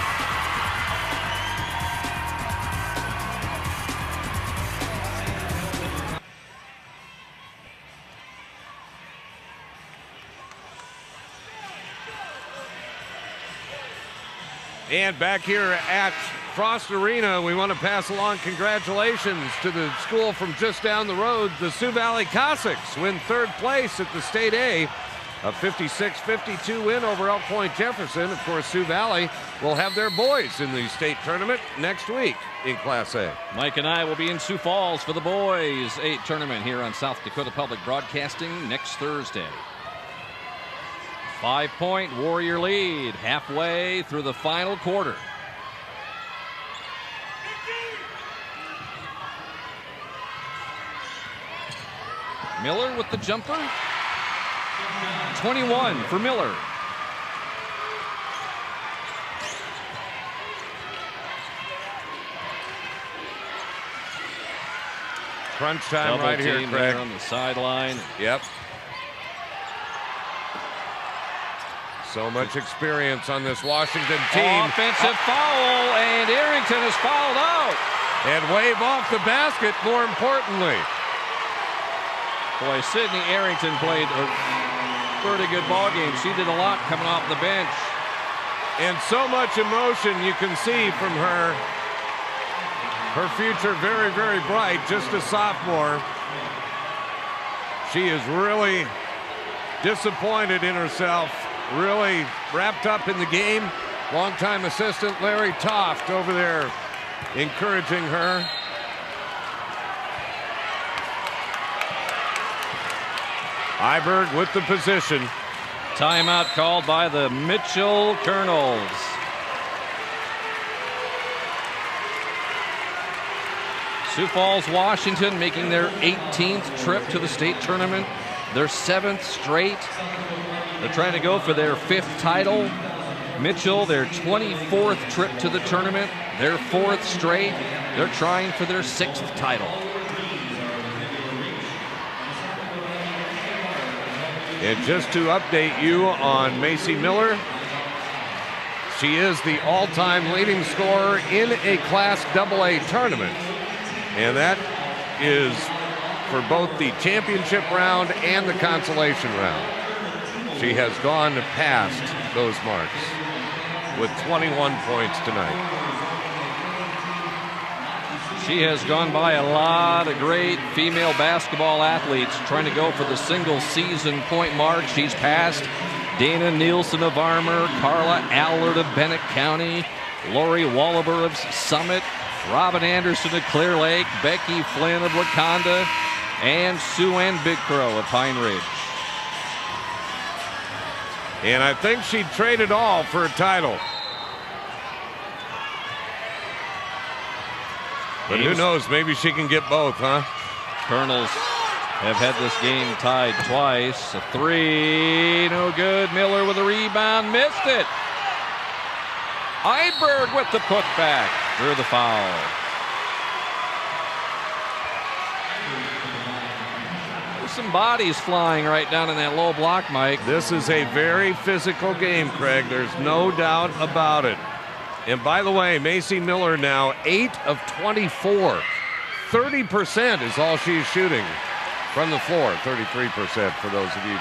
Speaker 1: And back here at Frost Arena, we want to pass along congratulations to the school from just down the road. The Sioux Valley Cossacks win 3rd place at the State A. A 56-52 win over Elk Point Jefferson. Of course, Sioux Valley will have their boys in the state tournament next week in Class A.
Speaker 2: Mike and I will be in Sioux Falls for the boys' 8 tournament here on South Dakota Public Broadcasting next Thursday. 5-point Warrior lead halfway through the final quarter. Miller with the jumper. 21 for Miller.
Speaker 1: Crunch time
Speaker 2: Double
Speaker 1: right here,
Speaker 2: team
Speaker 1: Craig.
Speaker 2: there on the sideline.
Speaker 1: Yep. So much experience on this Washington team.
Speaker 2: Offensive foul, and Arrington is fouled out.
Speaker 1: And wave off the basket, more importantly.
Speaker 2: Boy, Sydney Arrington played a pretty good ball game. She did a lot coming off the bench.
Speaker 1: And so much emotion you can see from her. Her future very, very bright, just a sophomore. She is really disappointed in herself, really wrapped up in the game. Longtime assistant Larry Toft over there encouraging her. Iberg with the position.
Speaker 2: Timeout called by the Mitchell Colonels. Sioux Falls, Washington making their 18th trip to the state tournament, their 7th straight. They're trying to go for their 5th title. Mitchell, their 24th trip to the tournament, their 4th straight. They're trying for their 6th title.
Speaker 1: And just to update you on Macy Miller, she is the all-time leading scorer in a Class AA tournament. And that is for both the championship round and the consolation round. She has gone past those marks with 21 points tonight.
Speaker 2: She has gone by a lot of great female basketball athletes trying to go for the single season point mark. She's passed Dana Nielsen of Armour, Carla Allard of Bennett County, Lori Wallaber of Summit, Robin Anderson of Clear Lake, Becky Flynn of Wakanda, and Sue Ann Big Crow of Pine Ridge.
Speaker 1: And I think she'd trade it all for a title. But who knows, maybe she can get both, huh?
Speaker 2: Colonels have had this game tied twice. A three, no good. Miller with a rebound, missed it. Eidberg with the putback, drew the foul. There's some bodies flying right down in that low block, Mike.
Speaker 1: This is a very physical game, Craig. There's no doubt about it. And by the way, Macy Miller now 8 of 24. 30% is all she's shooting from the floor. 33% for those of you.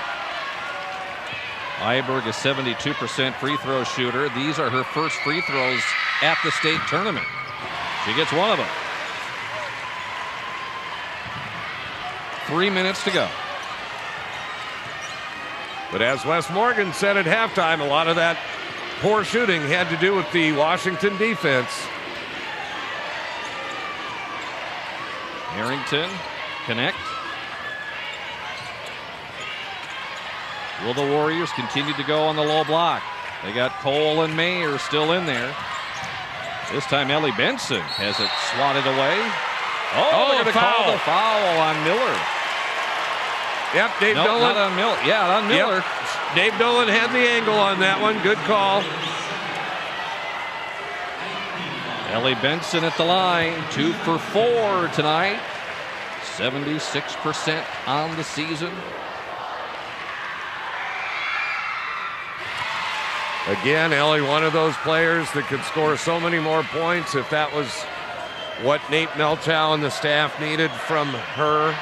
Speaker 2: Eidberg, a 72% free throw shooter. These are her first free throws at the state tournament. She gets one of them. 3 minutes to go.
Speaker 1: But as Wes Morgan said at halftime, a lot of that poor shooting had to do with the Washington defense.
Speaker 2: Harrington, connect. Will the Warriors continue to go on the low block? They got Cole and Mayer still in there. This time Ellie Benson has it swatted away. Oh, they're going to call the foul on Miller.
Speaker 1: Yep, Dave Dolan.
Speaker 2: Not on Miller. Yeah, on Miller.
Speaker 1: Yep. Dave Dolan had the angle on that one. Good call.
Speaker 2: Ellie Benson at the line, 2 for 4 tonight. 76% on the season.
Speaker 1: Again, Ellie, one of those players that could score so many more points if that was what Nate Melchow and the staff needed from her.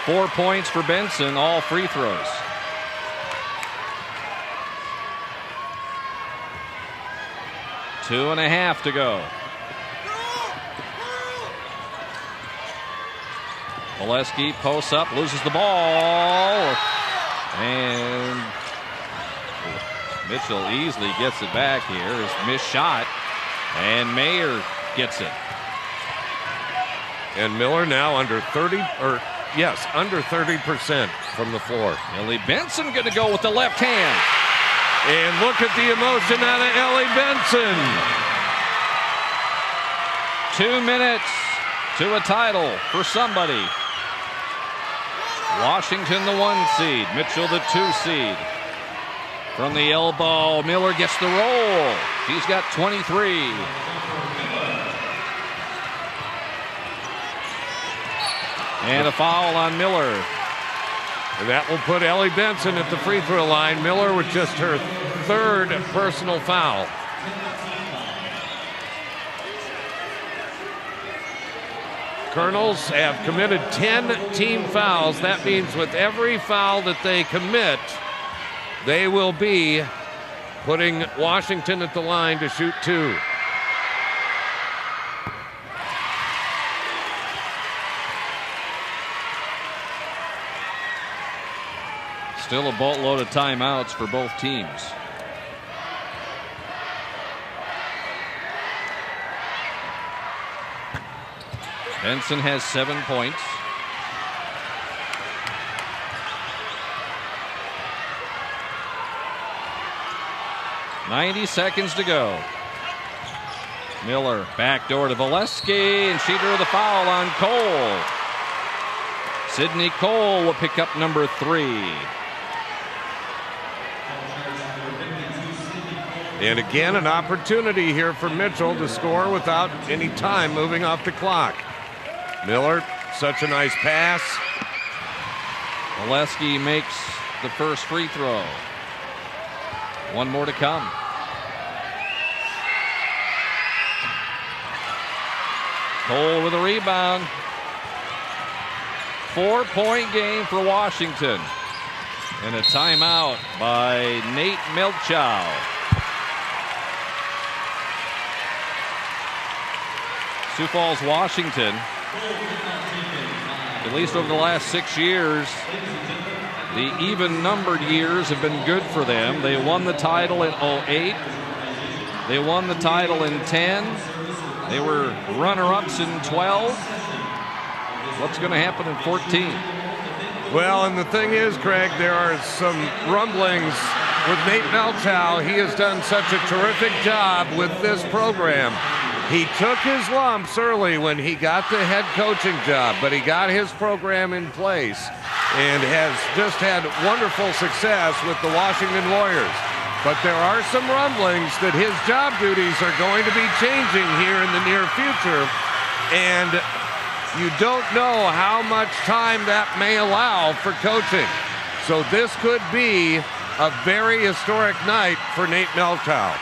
Speaker 2: Four points for Benson, all free throws. Two and a half to go. Oleski posts up, loses the ball, and Mitchell easily gets it back here. His missed shot, and Mayer gets it.
Speaker 1: And Miller now under 30, or yes, under 30% from the floor.
Speaker 2: Ellie Benson going to go with the left hand.
Speaker 1: And look at the emotion out of Ellie Benson.
Speaker 2: 2 minutes to a title for somebody. Washington the 1 seed, Mitchell the 2 seed. From the elbow, Miller gets the roll. She's got 23. And a foul on Miller.
Speaker 1: And that will put Ellie Benson at the free throw line. Miller with just her 3rd personal foul. Colonels have committed 10 team fouls. That means with every foul that they commit, they will be putting Washington at the line to shoot 2.
Speaker 2: Still a boatload of timeouts for both teams. Benson has 7 points. .90 seconds to go. Miller backdoor to Valesky, and she drew the foul on Cole. Sydney Cole will pick up number 3.
Speaker 1: And again, an opportunity here for Mitchell to score without any time moving off the clock. Miller, such a nice pass.
Speaker 2: Valesky makes the first free throw. One more to come. Cole with a rebound. 4-point game for Washington. And a timeout by Nate Milchow. Sioux Falls, Washington, at least over the last 6 years, the even-numbered years have been good for them. They won the title in 08. They won the title in 10. They were runner-ups in 12. What's going to happen in 14?
Speaker 1: Well, and the thing is, Craig, there are some rumblings with Nate Milchow. He has done such a terrific job with this program. He took his lumps early when he got the head coaching job, but he got his program in place and has just had wonderful success with the Washington Warriors. But there are some rumblings that his job duties are going to be changing here in the near future, and you don't know how much time that may allow for coaching. So this could be a very historic night for Nate Milchow.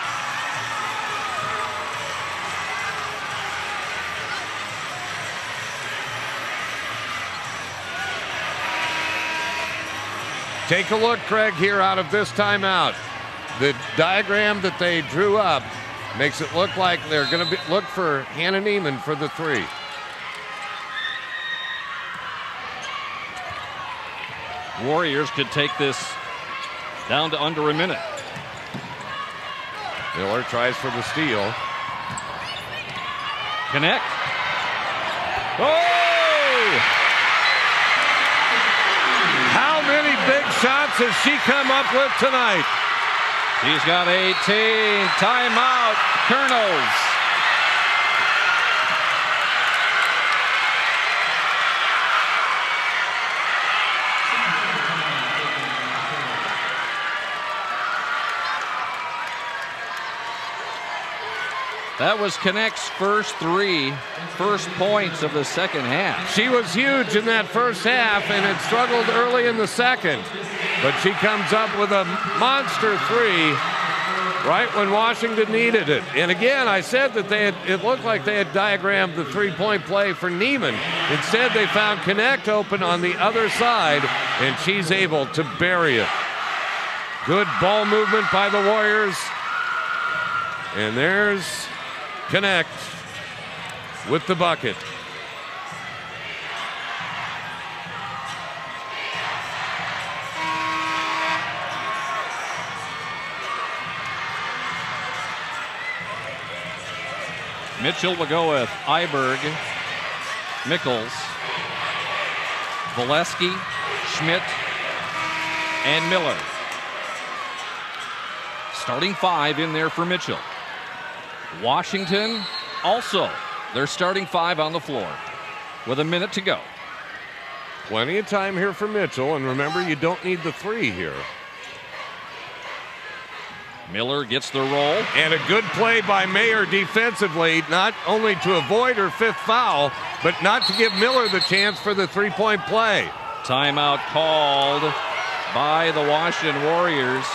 Speaker 1: Take a look, Craig, here out of this timeout. The diagram that they drew up makes it look like they're going to look for Hannah Neiman for the three.
Speaker 2: Warriors could take this down to under a minute.
Speaker 1: Miller tries for the steal.
Speaker 2: Connect. Oh!
Speaker 1: How many big shots has she come up with tonight?
Speaker 2: She's got 18. Timeout, Colonels. That was Connect's first points of the second half.
Speaker 1: She was huge in that first half and had struggled early in the second. But she comes up with a monster three right when Washington needed it. And again, I said that it looked like they had diagrammed the three-point play for Neiman. Instead, they found Connect open on the other side, and she's able to bury it. Good ball movement by the Warriors. And there's Connect with the bucket.
Speaker 2: Mitchell will go with Iberg, Mickles, Valesky, Schmidt, and Miller. Starting five in there for Mitchell. Washington also, their starting five on the floor with a minute to go.
Speaker 1: Plenty of time here for Mitchell, and remember, you don't need the three here.
Speaker 2: Miller gets the roll.
Speaker 1: And a good play by Mayer defensively, not only to avoid her fifth foul, but not to give Miller the chance for the three-point play.
Speaker 2: Timeout called by the Washington Warriors.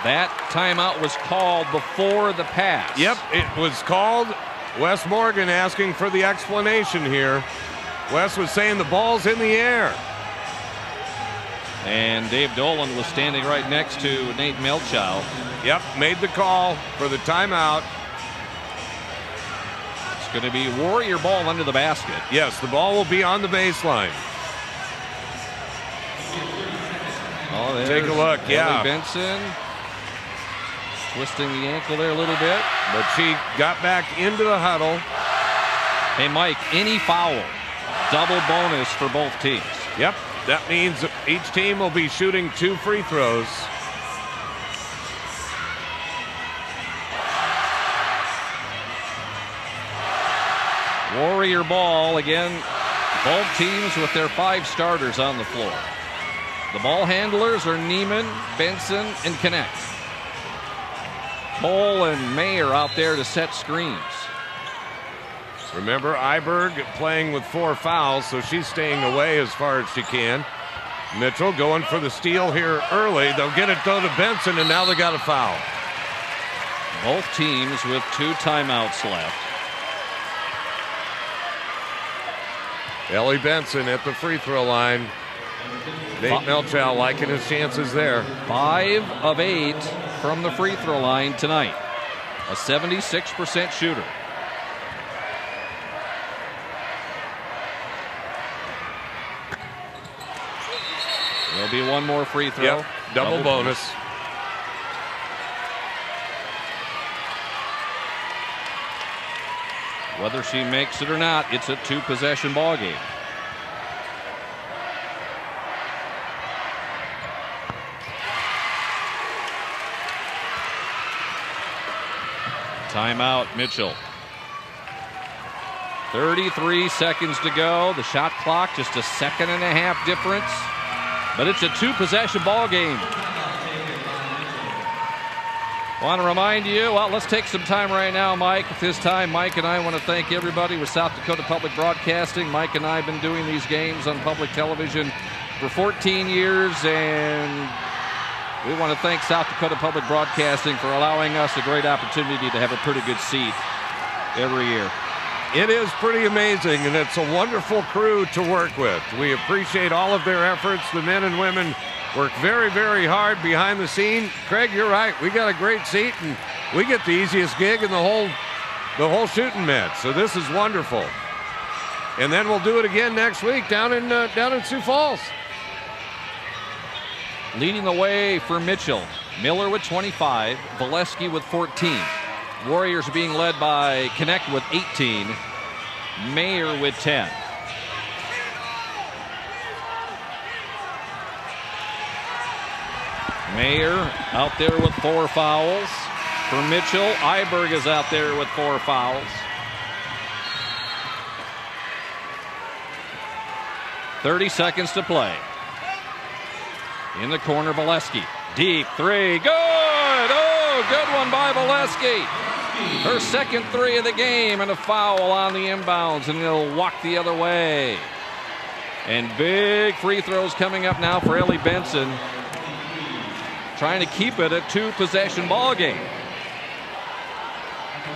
Speaker 2: That timeout was called before the pass.
Speaker 1: Yep, it was called. Wes Morgan asking for the explanation here. Wes was saying the ball's in the air.
Speaker 2: And Dave Dolan was standing right next to Nate Milchow.
Speaker 1: Yep, made the call for the timeout.
Speaker 2: It's going to be Warrior ball under the basket.
Speaker 1: Yes, the ball will be on the baseline.
Speaker 2: Oh,
Speaker 1: take a look, yeah.
Speaker 2: Ellie Benson twisting the ankle there a little bit.
Speaker 1: But she got back into the huddle.
Speaker 2: Hey, Mike, any foul, double bonus for both teams.
Speaker 1: Yep. That means each team will be shooting 2 free throws.
Speaker 2: Warrior ball again. Both teams with their 5 starters on the floor. The ball handlers are Neiman, Benson, and Connect. Cole and Mayer out there to set screens.
Speaker 1: Remember, Iberg playing with 4 fouls, so she's staying away as far as she can. Mitchell going for the steal here early. They'll get it, though, to Benson, and now they got a foul.
Speaker 2: Both teams with 2 timeouts left.
Speaker 1: Ellie Benson at the free throw line. Nate Melchow liking his chances there.
Speaker 2: 5 of 8 from the free throw line tonight. A 76% shooter. There'll be one more free throw.
Speaker 1: Yep, double bonus.
Speaker 2: Whether she makes it or not, it's a 2-possession ball game. Timeout, Mitchell. 33 seconds to go. The shot clock just a 1.5 second difference. But it's a 2-possession ball game. Want to remind you, well, let's take some time right now, Mike. At this time, Mike and I want to thank everybody with South Dakota Public Broadcasting. Mike and I have been doing these games on public television for 14 years, and we want to thank South Dakota Public Broadcasting for allowing us a great opportunity to have a pretty good seat every year.
Speaker 1: It is pretty amazing, and it's a wonderful crew to work with. We appreciate all of their efforts. The men and women work very, very hard behind the scene. Craig, you're right. We got a great seat, and we get the easiest gig in the whole shooting match. So this is wonderful. And then we'll do it again next week down in Sioux Falls.
Speaker 2: Leading the way for Mitchell. Miller with 25, Valesky with 14. Warriors being led by Connect with 18, Mayer with 10. Mayer out there with 4 fouls. For Mitchell, Iberg is out there with 4 fouls. 30 seconds to play. In the corner, Valesky. Deep 3, good! Oh, good one by Valesky. Her second 3 of the game, and a foul on the inbounds, and it'll walk the other way. And big free throws coming up now for Ellie Benson. Trying to keep it a 2-possession ball game.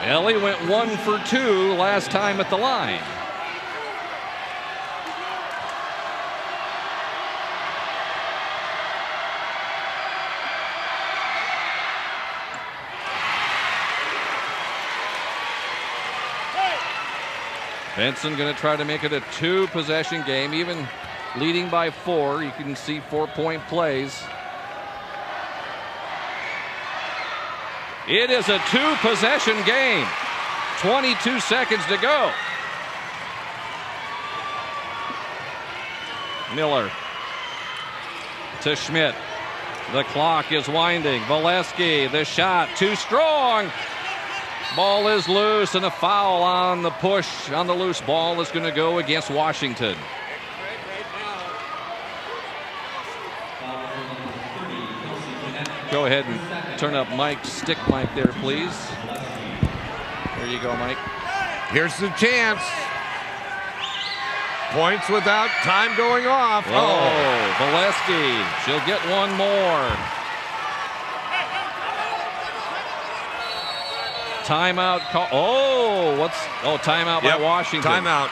Speaker 2: Ellie went 1 for 2 last time at the line. Benson going to try to make it a 2-possession game, even leading by 4. You can see 4-point plays. It is a 2-possession game. 22 seconds to go. Miller to Schmidt. The clock is winding. Valesky, the shot, too strong. Ball is loose, and a foul on the push on the loose ball is going to go against Washington. Go ahead and turn up Mike's stick mic there, please. There you go, Mike.
Speaker 1: Here's the chance. Points without time going off.
Speaker 2: Oh, Valesky. She'll get one more. Timeout call. Timeout by Washington.
Speaker 1: Timeout.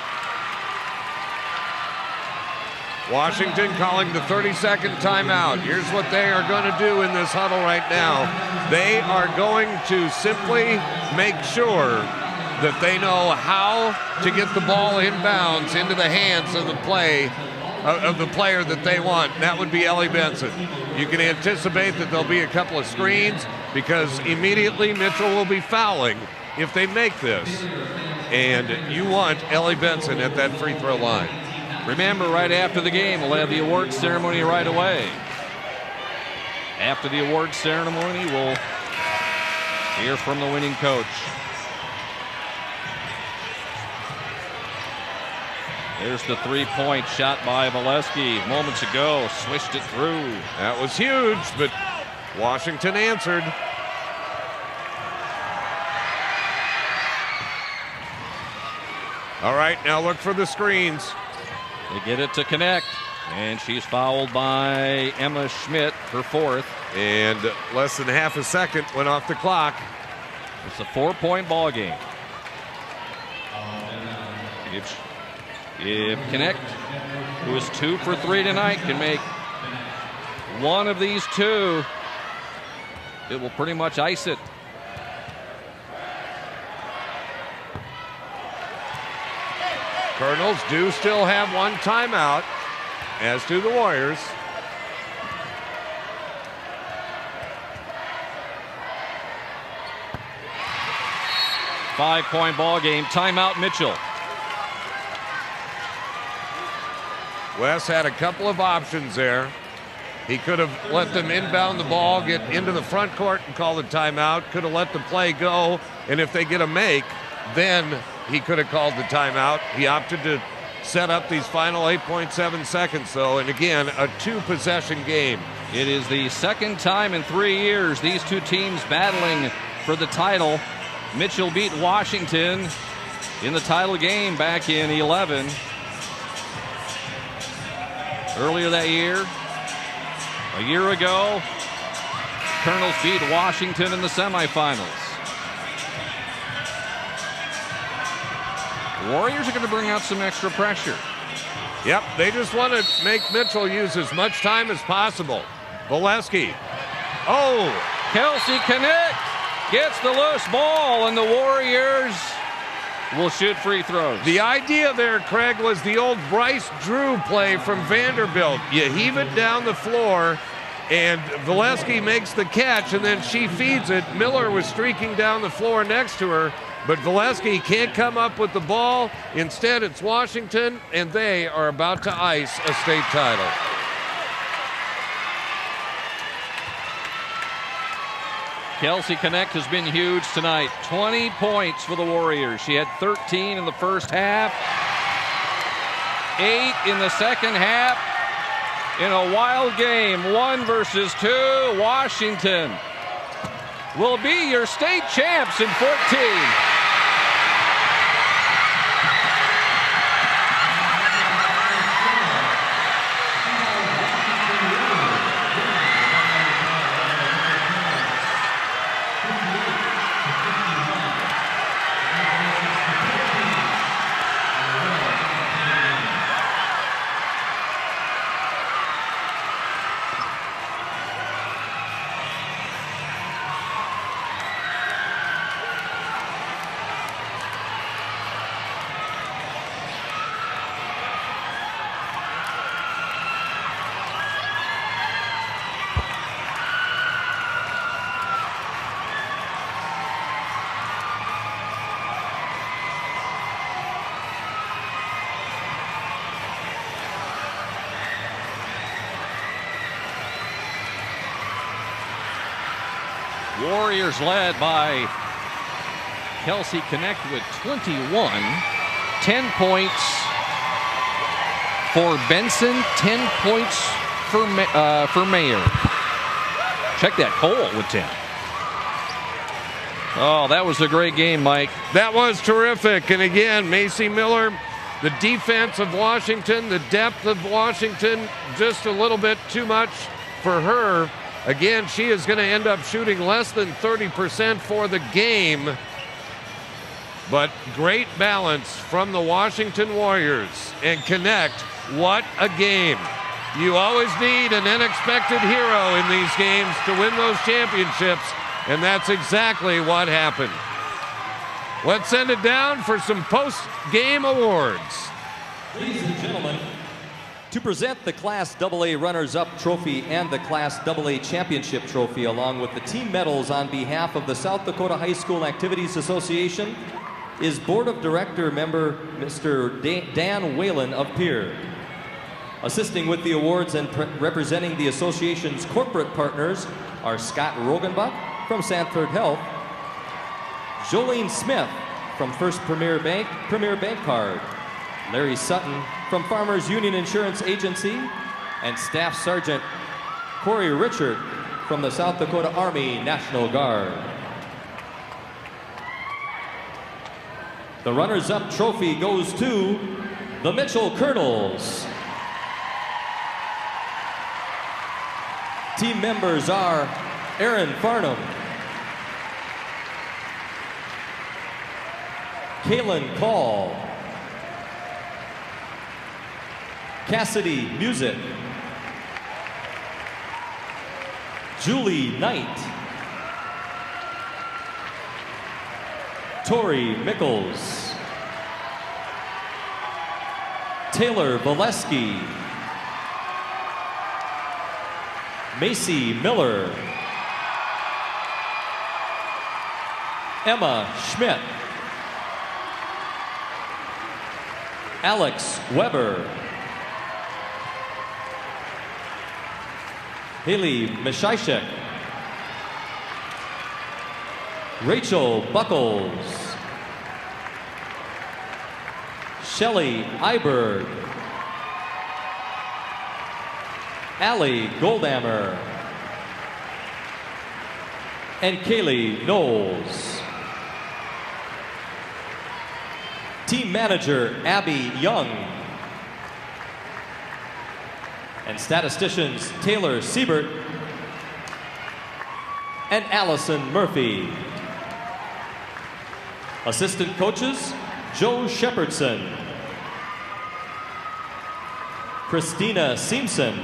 Speaker 1: Washington calling the 30-second timeout. Here's what they are going to do in this huddle right now. They are going to simply make sure that they know how to get the ball inbounds into the hands of the player that they want. That would be Ellie Benson. You can anticipate that there'll be a couple of screens because immediately Mitchell will be fouling if they make this. And you want Ellie Benson at that free throw line.
Speaker 2: Remember, right after the game, we'll have the awards ceremony right away. After the awards ceremony, we'll hear from the winning coach. There's the 3-point shot by Valesky moments ago. Swished it through.
Speaker 1: That was huge, but Washington answered. All right, now look for the screens.
Speaker 2: They get it to connect, and she's fouled by Emma Schmidt, her fourth.
Speaker 1: And less than half a second went off the clock.
Speaker 2: It's a 4-point ball game. If Connect, who is 2 for 3 tonight, can make one of these two, it will pretty much ice it.
Speaker 1: Colonels do still have one timeout, as do the Warriors.
Speaker 2: Five-point ball game. Timeout, Mitchell.
Speaker 1: Wes had a couple of options there. He could have let them inbound the ball, get into the front court and call the timeout. Could have let the play go, and if they get a make, then he could have called the timeout. He opted to set up these final 8.7 seconds, though, and again, a 2-possession game.
Speaker 2: It is the second time in 3 years these two teams battling for the title. Mitchell beat Washington in the title game back in 11. Earlier that year, a year ago, Colonels beat Washington in the semifinals. Warriors are going to bring out some extra pressure.
Speaker 1: Yep, they just want to make Mitchell use as much time as possible. Valesky. Oh!
Speaker 2: Kelsey Connect gets the loose ball, and the Warriors will shoot free throws.
Speaker 1: The idea there, Craig, was the old Bryce Drew play from Vanderbilt. You heave it down the floor, and Valesky makes the catch, and then she feeds it. Miller was streaking down the floor next to her, but Valesky can't come up with the ball. Instead, it's Washington, and they are about to ice a state title.
Speaker 2: Kelsey Connect has been huge tonight. 20 points for the Warriors. She had 13 in the first half, 8 in the second half. In a wild game, 1 versus 2, Washington will be your state champs in 14. Warriors led by Kelsey Connect with 21. 10 points for Benson, 10 points for Mayer. Check that, Cole with 10. Oh, that was a great game, Mike.
Speaker 1: That was terrific. And again, Macy Miller, the defense of Washington, the depth of Washington, just a little bit too much for her. Again, she is going to end up shooting less than 30% for the game. But great balance from the Washington Warriors. And Connect, what a game. You always need an unexpected hero in these games to win those championships, and that's exactly what happened. Let's send it down for some post-game awards.
Speaker 4: Ladies and gentlemen, to present the Class AA Runners-Up Trophy and the Class AA Championship Trophy, along with the team medals on behalf of the South Dakota High School Activities Association, is Board of Director member Mr. Dan Whalen of Pierre. Assisting with the awards and representing the association's corporate partners are Scott Rogenbach from Sanford Health, Jolene Smith from First Premier Bank Card, Larry Sutton from Farmers Union Insurance Agency, and Staff Sergeant Corey Richard from the South Dakota Army National Guard. The runners-up trophy goes to the Mitchell Colonels. Team members are Aaron Farnham, Kaylin Call, Cassidy Music, Julie Knight, Tori Mickles, Taylor Valesky, Macy Miller, Emma Schmidt, Alex Weber, Haley Mishishek, Rachel Buckles, Shelley Iberg, Allie Goldhammer, and Kaylee Knowles. Team manager Abby Young, and statisticians Taylor Siebert and Allison Murphy. Assistant coaches Joe Shepherdson, Christina Simpson,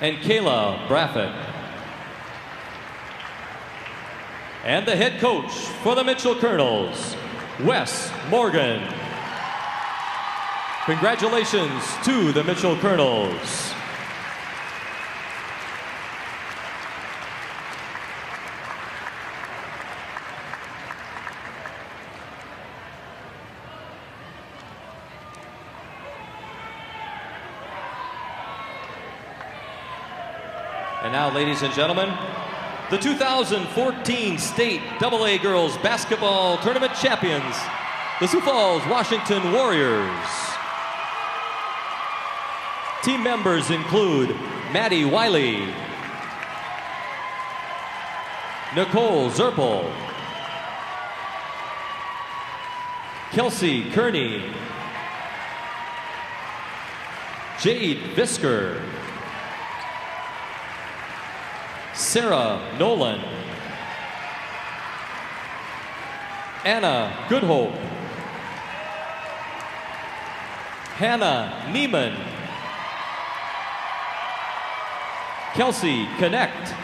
Speaker 4: and Kayla Braffett. And the head coach for the Mitchell Colonels, Wes Morgan. Congratulations to the Mitchell Colonels. And now, ladies and gentlemen, the 2014 State AA Girls Basketball Tournament champions, the Sioux Falls, Washington Warriors. Team members include Maddie Wiley, Nicole Zerpel, Kelsey Kearney, Jade Visker, Sarah Nolan, Anna Goodhope, Hannah Neiman, Kelsey Connect,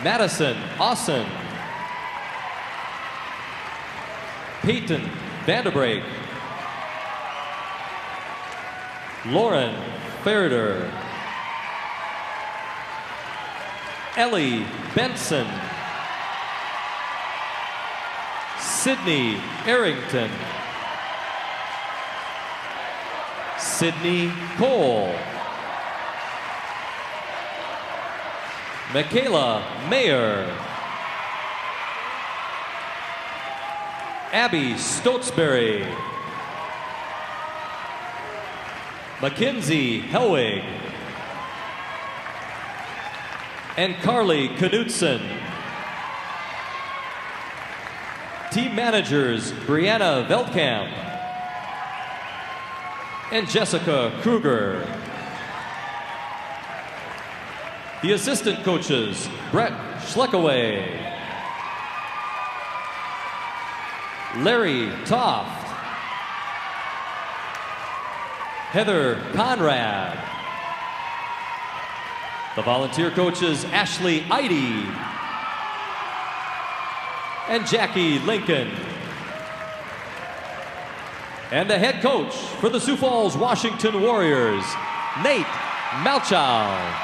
Speaker 4: Madison Austin, Peyton Vanderbrake, Lauren Ferder, Ellie Benson, Sydney Arrington, Sydney Cole, Michaela Mayer, Abby Stotesbury, Mackenzie Helwig, and Carly Knudsen. Team managers Brianna Veldkamp and Jessica Kruger. The assistant coaches Brett Schleckaway, Larry Toft, Heather Conrad. The volunteer coaches Ashley Eide and Jackie Lincoln. And the head coach for the Sioux Falls, Washington Warriors, Nate Malchow.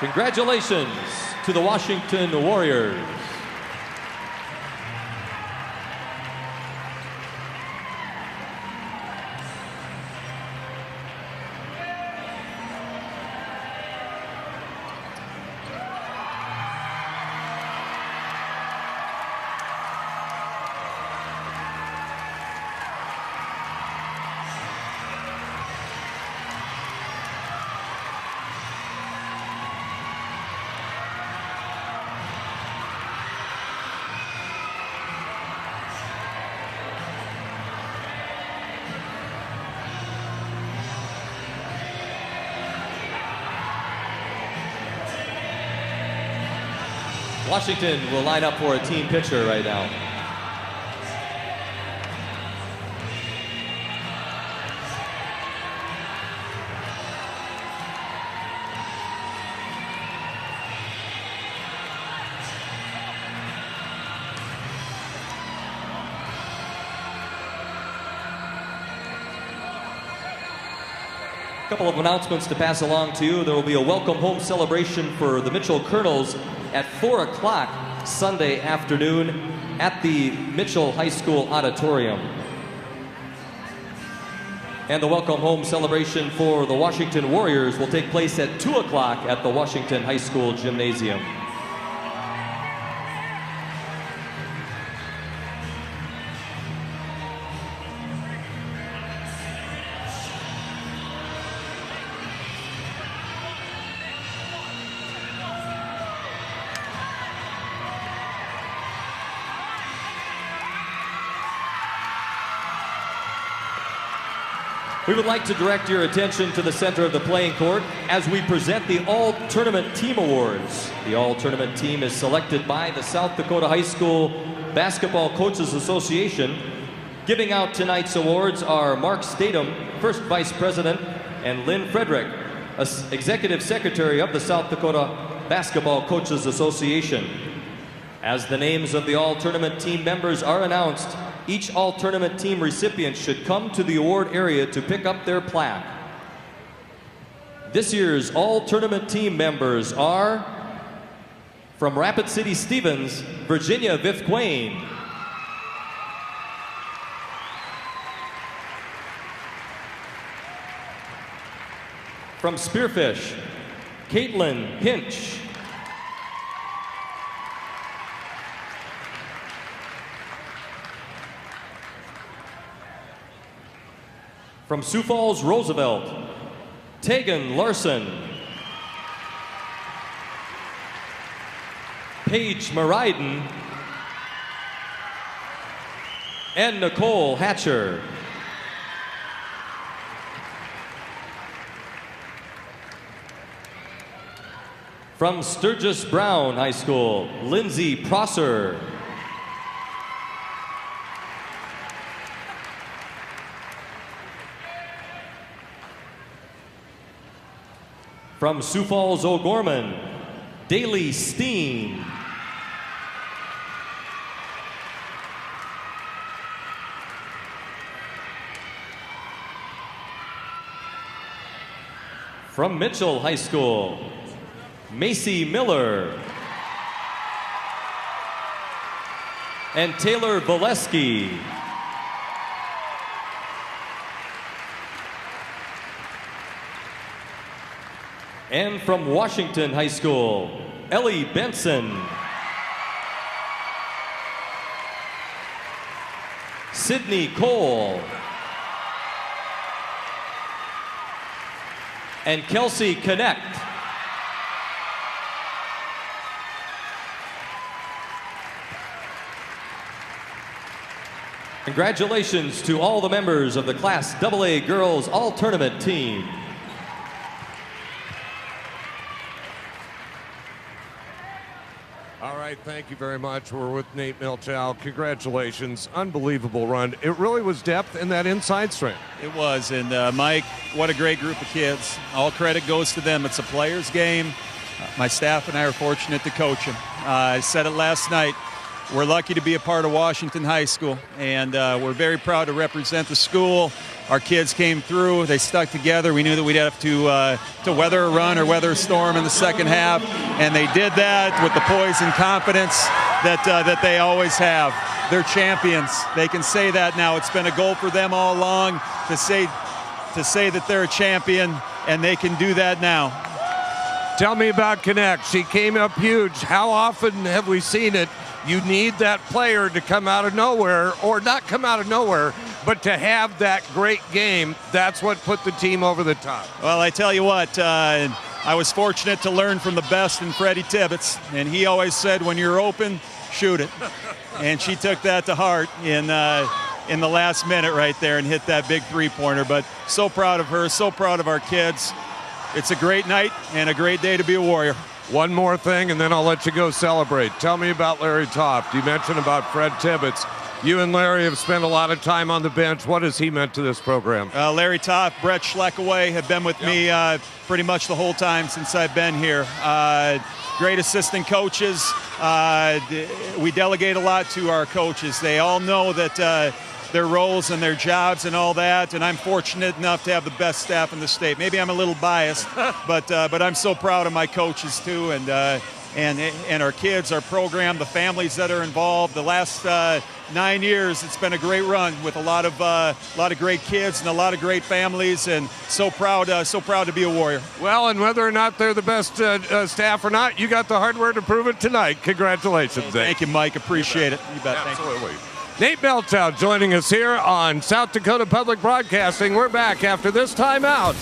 Speaker 4: Congratulations to the Washington Warriors. Washington will line up for a team pitcher right now. Couple of announcements to pass along to you. There will be a welcome home celebration for the Mitchell Colonels at 4 o'clock Sunday afternoon at the Mitchell High School Auditorium. And the welcome home celebration for the Washington Warriors will take place at 2 o'clock at the Washington High School Gymnasium. We would like to direct your attention to the center of the playing court as we present the All-Tournament Team Awards. The All-Tournament Team is selected by the South Dakota High School Basketball Coaches Association. Giving out tonight's awards are Mark Statham, First Vice President, and Lynn Frederick, Executive Secretary of the South Dakota Basketball Coaches Association. As the names of the All-Tournament Team members are announced, each All-Tournament Team recipient should come to the award area to pick up their plaque. This year's All-Tournament Team members are from Rapid City Stevens, Virginia Vifquain. From Spearfish, Caitlin Hinch. From Sioux Falls, Roosevelt, Tegan Larson. Paige Meriden. And Nicole Hatcher. From Sturgis Brown High School, Lindsay Prosser. From Sioux Falls, OGorman, Daly Steen. From Mitchell High School, Macy Miller. And Taylor Valesky. And from Washington High School, Ellie Benson. Sydney Cole. And Kelsey Connect. Congratulations to all the members of the Class AA Girls All-Tournament Team.
Speaker 1: All right, thank you very much. We're with Nate Milchow. Congratulations. Unbelievable run. It really was depth in that inside strength.
Speaker 5: It was, and Mike, what a great group of kids. All credit goes to them. It's a player's game. My staff and I are fortunate to coach them. I said it last night. We're lucky to be a part of Washington High School, and we're very proud to represent the school. Our kids came through. They stuck together. We knew that we'd have to weather a run or weather a storm in the second half, and they did that with the poise and confidence that they always have. They're champions. They can say that now. It's been a goal for them all along to say that they're a champion, and they can do that now.
Speaker 1: Tell me about Connect. She came up huge. How often have we seen it? You need that player to come out of nowhere, or not come out of nowhere, but to have that great game. That's what put the team over the top.
Speaker 5: Well, I tell you what, I was fortunate to learn from the best in Freddie Tibbetts, and he always said, when you're open, shoot it. And she took that to heart in the last minute right there and hit that big three-pointer. But so proud of her, so proud of our kids. It's a great night and a great day to be a Warrior.
Speaker 1: One more thing, and then I'll let you go celebrate. Tell me about Larry Toft. You mentioned about Fred Tibbetts. You and Larry have spent a lot of time on the bench. What has he meant to this program?
Speaker 5: Larry Toft, Brett Schleckaway have been with me pretty much the whole time since I've been here. Great assistant coaches. We delegate a lot to our coaches. They all know that their roles and their jobs and all that, and I'm fortunate enough to have the best staff in the state. Maybe I'm a little biased, but I'm so proud of my coaches too, and our kids, our program, the families that are involved. The last 9 years, it's been a great run with a lot of great kids and a lot of great families, and so proud to be a Warrior.
Speaker 1: Well, and whether or not they're the best staff or not, you got the hardware to prove it tonight. Congratulations, Nate.
Speaker 5: Thank you, Mike. Appreciate it. You bet.
Speaker 1: Absolutely. Nate Meltow joining us here on South Dakota Public Broadcasting. We're back after this timeout.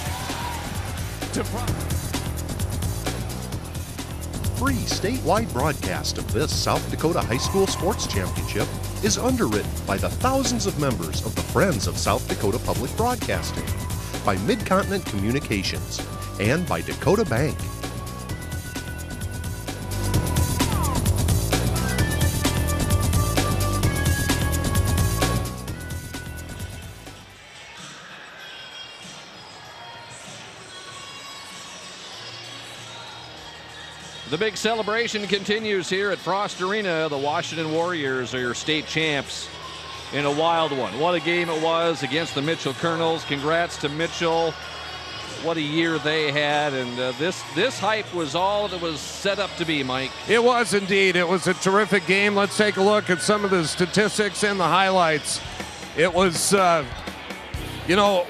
Speaker 3: Free statewide broadcast of this South Dakota High School Sports Championship is underwritten by the thousands of members of the Friends of South Dakota Public Broadcasting, by Mid-Continent Communications, and by Dakota Bank.
Speaker 2: The big celebration continues here at Frost Arena. The Washington Warriors are your state champs in a wild one. What a game it was against the Mitchell Colonels. Congrats to Mitchell. What a year they had, and this hype was all that was set up to be, Mike.
Speaker 1: It was indeed. It was a terrific game. Let's take a look at some of the statistics and the highlights. It was,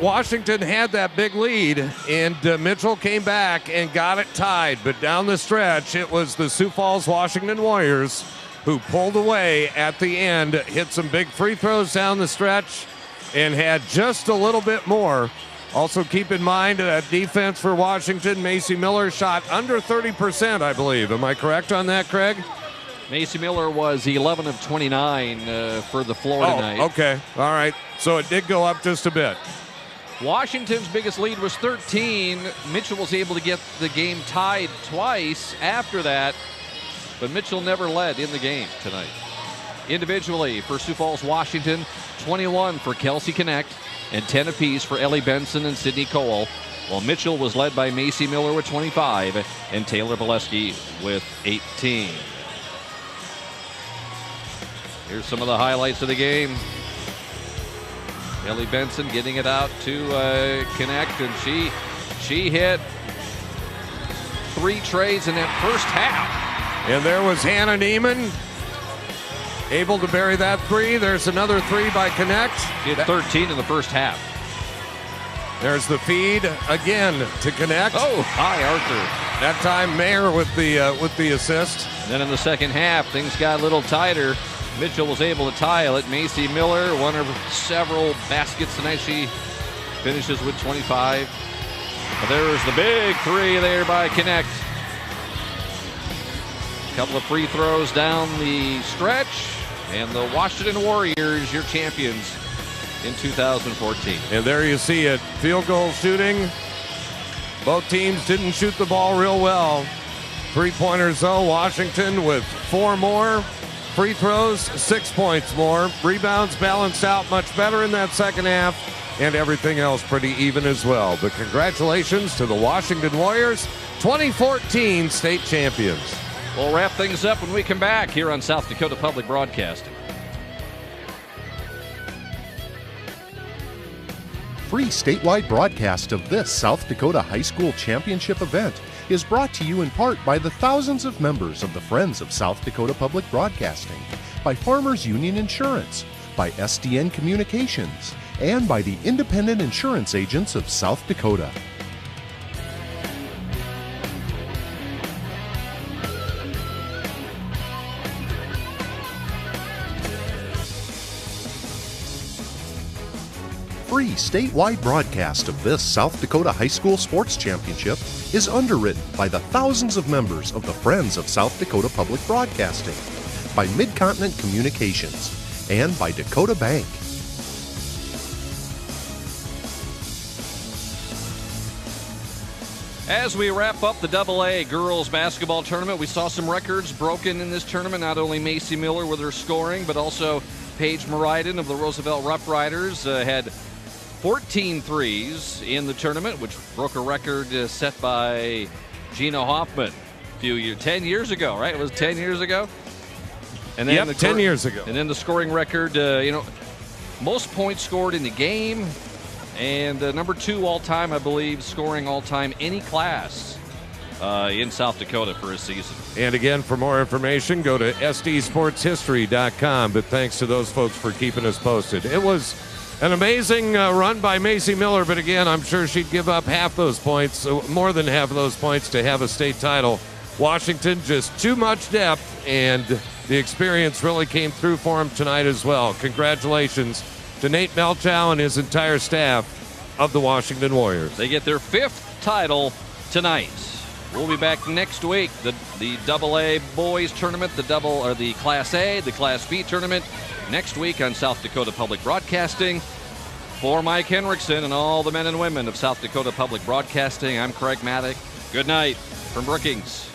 Speaker 1: Washington had that big lead, and Mitchell came back and got it tied. But down the stretch, it was the Sioux Falls Washington Warriors who pulled away at the end, hit some big free throws down the stretch, and had just a little bit more. Also keep in mind that defense for Washington, Macy Miller shot under 30%, I believe. Am I correct on that, Craig?
Speaker 2: Macy Miller was 11 of 29 for the floor tonight.
Speaker 1: Okay. All right. So it did go up just a bit.
Speaker 2: Washington's biggest lead was 13. Mitchell was able to get the game tied twice after that, but Mitchell never led in the game tonight. Individually for Sioux Falls, Washington, 21 for Kelsey Connect and 10 apiece for Ellie Benson and Sydney Cole, while Mitchell was led by Macy Miller with 25 and Taylor Valesky with 18. Here's some of the highlights of the game. Ellie Benson getting it out to Connect, and she hit 3 trays in that first half.
Speaker 1: And there was Hannah Neiman able to bury that 3. There's another 3 by Connect.
Speaker 2: She had 13 in the first half.
Speaker 1: There's the feed again to Connect.
Speaker 2: Oh, hi, Arthur.
Speaker 1: That time Mayer with the assist.
Speaker 2: And then in the second half, things got a little tighter. Mitchell was able to tile it. Macy Miller, one of several baskets tonight. She finishes with 25. But there's the big 3 there by Connect. A couple of free throws down the stretch. And the Washington Warriors, your champions in 2014.
Speaker 1: And there you see it. Field goal shooting. Both teams didn't shoot the ball real well. 3-pointers though. Washington with 4 more. Free throws, 6 points more. Rebounds balanced out much better in that second half. And everything else pretty even as well. But congratulations to the Washington Warriors, 2014 state champions.
Speaker 2: We'll wrap things up when we come back here on South Dakota Public Broadcasting.
Speaker 3: Free statewide broadcast of this South Dakota High School Championship event is brought to you in part by the thousands of members of the Friends of South Dakota Public Broadcasting, by Farmers Union Insurance, by SDN Communications, and by the Independent Insurance Agents of South Dakota. Free statewide broadcast of this South Dakota High School Sports Championship is underwritten by the thousands of members of the Friends of South Dakota Public Broadcasting, by Mid-Continent Communications, and by Dakota Bank.
Speaker 2: As we wrap up the AA girls basketball tournament, we saw some records broken in this tournament. Not only Macy Miller with her scoring, but also Paige Meriden of the Roosevelt Rough Riders had 14 threes in the tournament, which broke a record set by Gina Hoffman 10 years ago, right? It was 10 years ago? And then
Speaker 1: 10 years ago.
Speaker 2: And then the scoring record, most points scored in the game, and number 2 all-time, I believe, scoring all-time any class in South Dakota for a season.
Speaker 1: And again, for more information, go to sdsportshistory.com. But thanks to those folks for keeping us posted. It was an amazing run by Macy Miller, but again, I'm sure she'd give up half those points, more than half of those points, to have a state title. Washington, just too much depth, and the experience really came through for him tonight as well. Congratulations to Nate Melchow and his entire staff of the Washington Warriors.
Speaker 2: They get their 5th title tonight. We'll be back next week. The AA boys tournament, the Class A, the Class B tournament next week on South Dakota Public Broadcasting. For Mike Henriksen and all the men and women of South Dakota Public Broadcasting, I'm Craig Maddock. Good night from Brookings.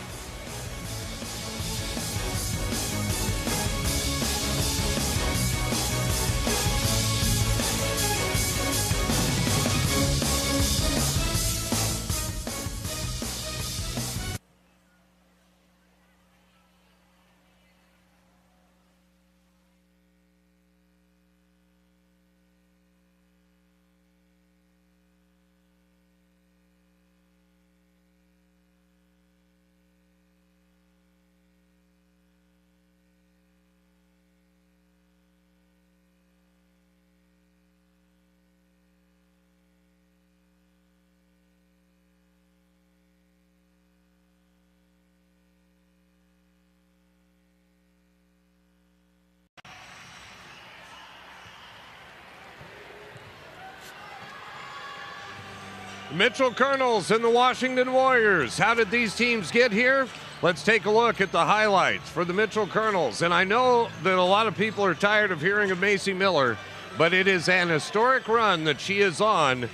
Speaker 1: Mitchell Colonels and the Washington Warriors. How did these teams get here? Let's take a look at the highlights for the Mitchell Colonels. And I know that a lot of people are tired of hearing of Macy Miller, but it is an historic run that she is on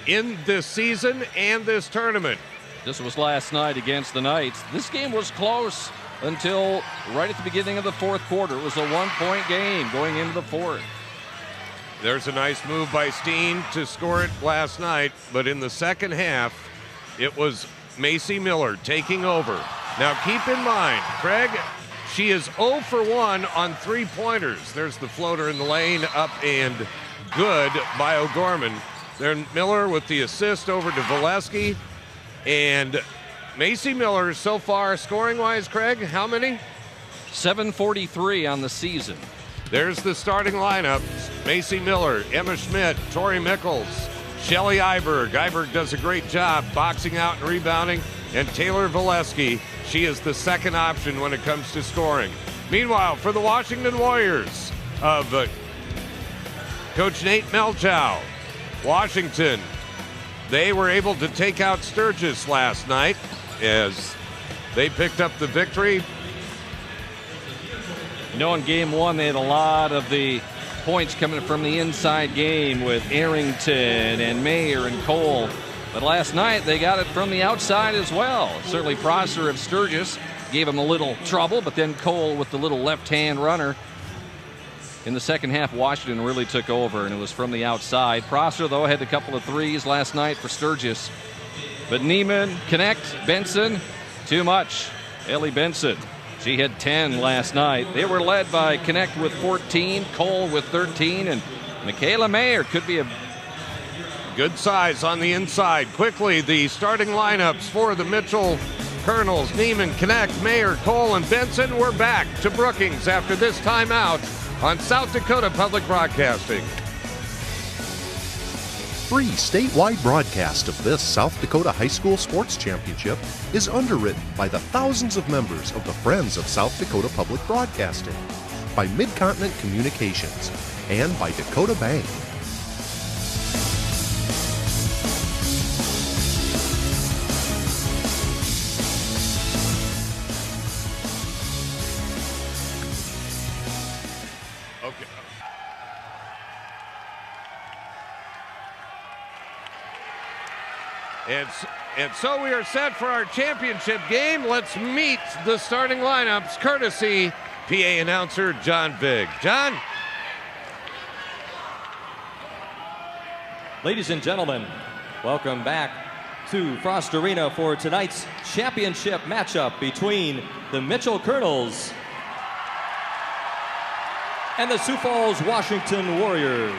Speaker 1: in this season and this tournament.
Speaker 2: This was last night against the Knights. This game was close until right at the beginning of the 4th quarter. It was a 1-point game going into the 4th.
Speaker 1: There's a nice move by Steen to score it last night, but in the second half, it was Macy Miller taking over. Now keep in mind, Craig, she is 0 for 1 on 3-pointers. There's the floater in the lane, up and good by OGorman. Then Miller with the assist over to Valesky. And Macy Miller so far, scoring-wise, Craig, how many?
Speaker 2: 743 on the season.
Speaker 1: There's the starting lineup. Macy Miller, Emma Schmidt, Tori Mickles, Shelly Iberg. Iberg does a great job boxing out and rebounding. And Taylor Valesky, she is the second option when it comes to scoring. Meanwhile, for the Washington Warriors of Coach Nate Melchow, Washington, they were able to take out Sturgis last night as they picked up the victory.
Speaker 2: In game 1, they had a lot of the points coming from the inside game with Arrington and Mayer and Cole. But last night, they got it from the outside as well. Certainly Prosser of Sturgis gave him a little trouble, but then Cole with the little left-hand runner. In the second half, Washington really took over, and it was from the outside. Prosser, though, had a couple of threes last night for Sturgis. But Neiman, Connect, Benson, too much. Ellie Benson. She had 10 last night. They were led by Connect with 14, Cole with 13, and Michaela Mayer could be a
Speaker 1: good size on the inside. Quickly, the starting lineups for the Mitchell Colonels. Neiman, Connect, Mayer, Cole, and Benson. We're back to Brookings after this timeout on South Dakota Public Broadcasting.
Speaker 3: Free statewide broadcast of this South Dakota High School Sports Championship is underwritten by the thousands of members of the Friends of South Dakota Public Broadcasting, by Mid-Continent Communications, and by Dakota Bank.
Speaker 1: And And so we are set for our championship game. Let's meet the starting lineups, courtesy PA announcer John Vig. John?
Speaker 4: Ladies and gentlemen, welcome back to Frost Arena for tonight's championship matchup between the Mitchell Colonels and the Sioux Falls, Washington Warriors.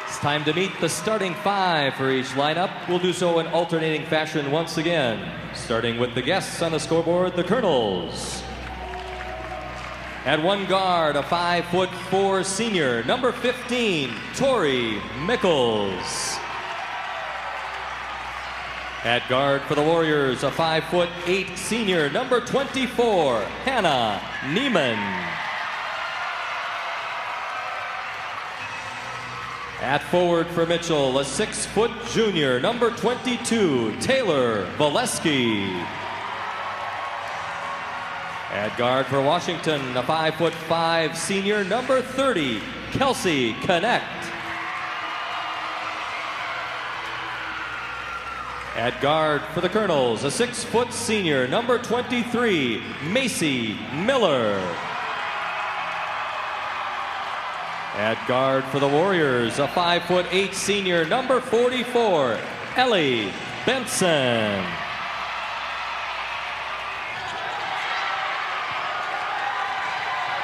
Speaker 4: It's time to meet the starting five for each lineup. We'll do so in alternating fashion once again, starting with the guests on the scoreboard, the Colonels. At one guard, a 5'4" senior, number 15, Tori Mickles. At guard for the Warriors, a 5'8" senior, number 24, Hannah Neiman. At forward for Mitchell, a 6' junior, number 22, Taylor Valesky. At guard for Washington, a 5'5" senior, number 30, Kelsey Connect. At guard for the Colonels, a 6' senior, number 23, Macy Miller. At guard for the Warriors, a 5'8" senior, number 44, Ellie Benson.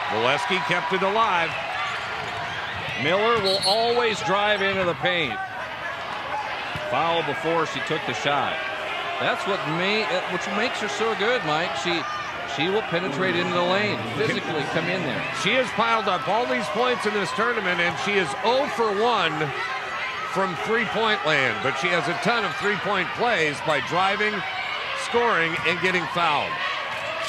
Speaker 1: Valesky kept it alive.
Speaker 2: Miller will always drive into the paint. Foul before she took the shot. That's what makes her so good, Mike. She will penetrate into the lane, physically come in there.
Speaker 1: She has piled up all these points in this tournament, and she is 0 for 1 from three-point land. But she has a ton of three-point plays by driving, scoring, and getting fouled.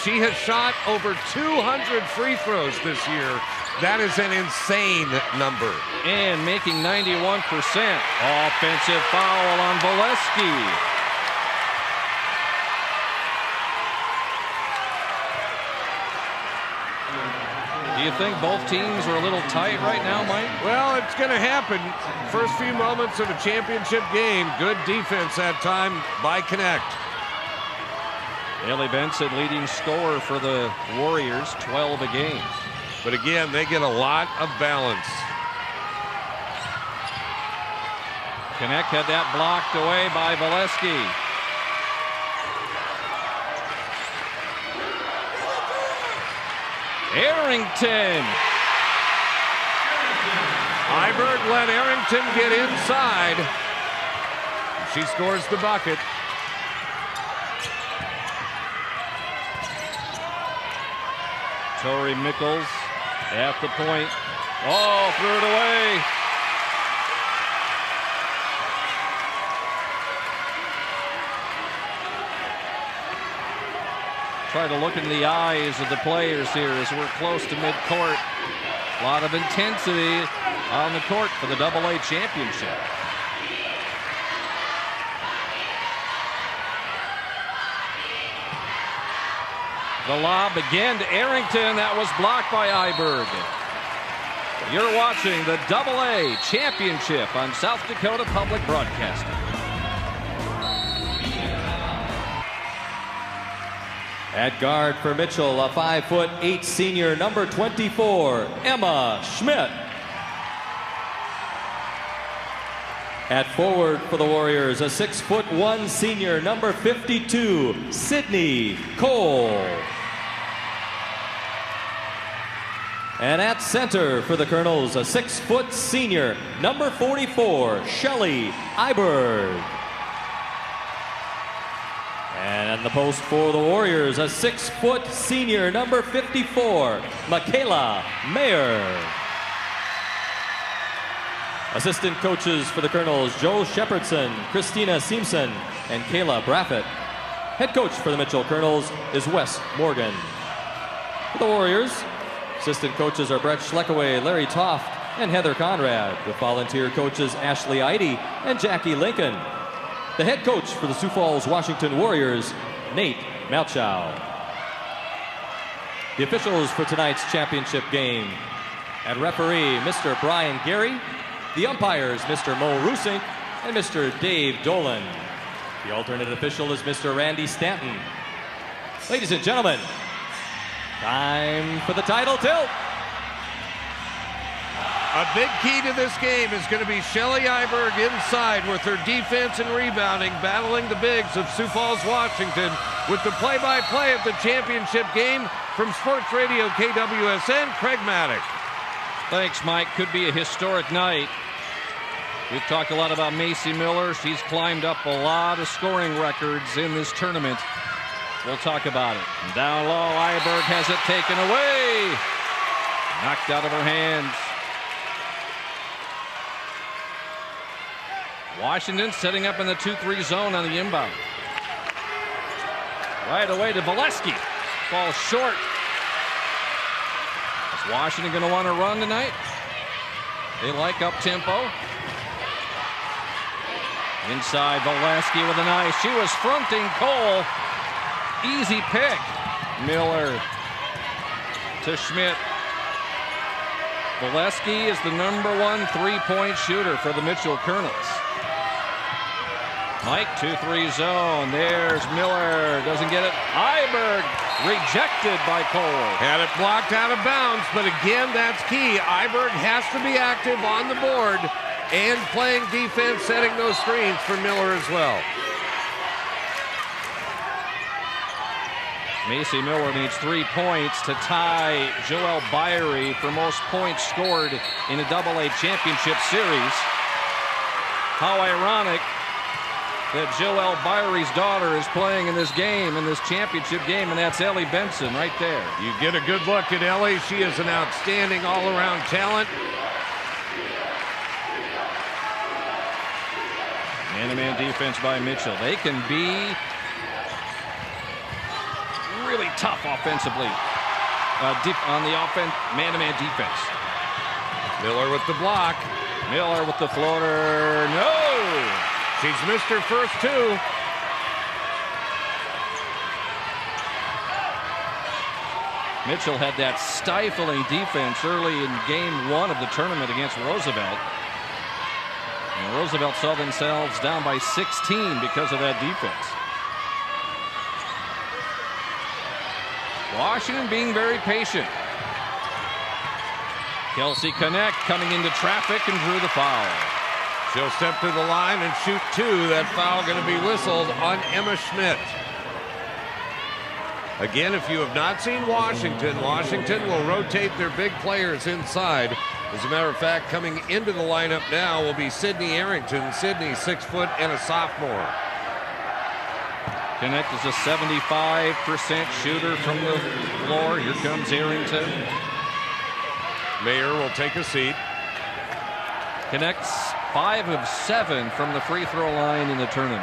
Speaker 1: She has shot over 200 free throws this year. That is an insane number.
Speaker 2: And making 91%. Offensive foul on Valesky. Do you think both teams are a little tight right now, Mike?
Speaker 1: Well, it's going to happen. First few moments of a championship game. Good defense that time by Connect.
Speaker 2: Ellie Benson leading scorer for the Warriors, 12 a game.
Speaker 1: But again, they get a lot of balance.
Speaker 2: Connect had that blocked away by Valesky. Arrington.
Speaker 1: Iberg let Arrington get inside. She scores the bucket.
Speaker 2: Tori Mickles at the point. Oh, threw it away. Try to look into the eyes of the players here as we're close to midcourt. A lot of intensity on the court for the AA championship. The lob again to Arrington. That was blocked by Iberg. You're watching the AA championship on South Dakota Public Broadcasting.
Speaker 4: At guard for Mitchell, a 5'8" senior, number 24, Emma Schmidt. At forward for the Warriors, a 6'1" senior, number 52, Sydney Cole. And at center for the Colonels, a 6' senior, number 44, Shelly Iberg. And the post for the Warriors, a 6' senior, number 54, Michaela Mayer. Assistant coaches for the Colonels, Joe Shepherdson, Christina Simpson, and Kayla Braffett. Head coach for the Mitchell Colonels is Wes Morgan. For the Warriors, assistant coaches are Brett Schleckaway, Larry Toft, and Heather Conrad, with volunteer coaches Ashley Eide and Jackie Lincoln. The head coach for the Sioux Falls, Washington Warriors, Nate Malchow. The officials for tonight's championship game. At referee, Mr. Brian Gary. The umpires, Mr. Mo Rusink and Mr. Dave Dolan. The alternate official is Mr. Randy Stanton. Ladies and gentlemen, time for the title tilt.
Speaker 1: A big key to this game is going to be Shelly Iberg inside with her defense and rebounding, battling the bigs of Sioux Falls, Washington, with the play-by-play of the championship game from Sports Radio KWSN, Craig Maddock.
Speaker 2: Thanks, Mike. Could be a historic night. We've talked a lot about Macy Miller. She's climbed up a lot of scoring records in this tournament. We'll talk about it. Down low, Iberg has it taken away. Knocked out of her hands. Washington setting up in the 2-3 zone on the inbound. Right away to Valesky. Falls short. Is Washington going to want to run tonight? They like up-tempo. Inside, Valesky with a nice. She was fronting Cole. Easy pick. Miller to Schmidt. Valesky is the #1 3-point shooter for the Mitchell Colonels. Mike, 2-3 zone. There's Miller. Doesn't get it. Iberg rejected by Cole.
Speaker 1: Had it blocked out of bounds, but again, that's key. Iberg has to be active on the board and playing defense, setting those screens for Miller as well.
Speaker 2: Macy Miller needs 3 points to tie Joelle Byrie for most points scored in a AA championship series. How ironic that Joelle Byrie's daughter is playing in this game, in this championship game, and that's Ellie Benson right there.
Speaker 1: You get a good look at Ellie. She is an outstanding all-around talent.
Speaker 2: Man-to-man defense by Mitchell. They can be really tough offensively on the offense, man-to-man defense.
Speaker 1: Miller with the block.
Speaker 2: Miller with the floater. No!
Speaker 1: She's missed her first 2.
Speaker 2: Mitchell had that stifling defense early in game 1 of the tournament against Roosevelt. And Roosevelt saw themselves down by 16 because of that defense. Washington being very patient. Kelsey Connect coming into traffic and drew the foul.
Speaker 1: She'll step to the line and shoot 2. That foul going to be whistled on Emma Schmidt. Again, if you have not seen Washington, Washington will rotate their big players inside. As a matter of fact, coming into the lineup now will be Sydney Arrington. Sydney, 6 foot and a sophomore.
Speaker 2: Connect is a 75% shooter from the floor. Here comes Arrington.
Speaker 1: Mayer will take a seat.
Speaker 2: Connects 5 of 7 from the free throw line in the tournament.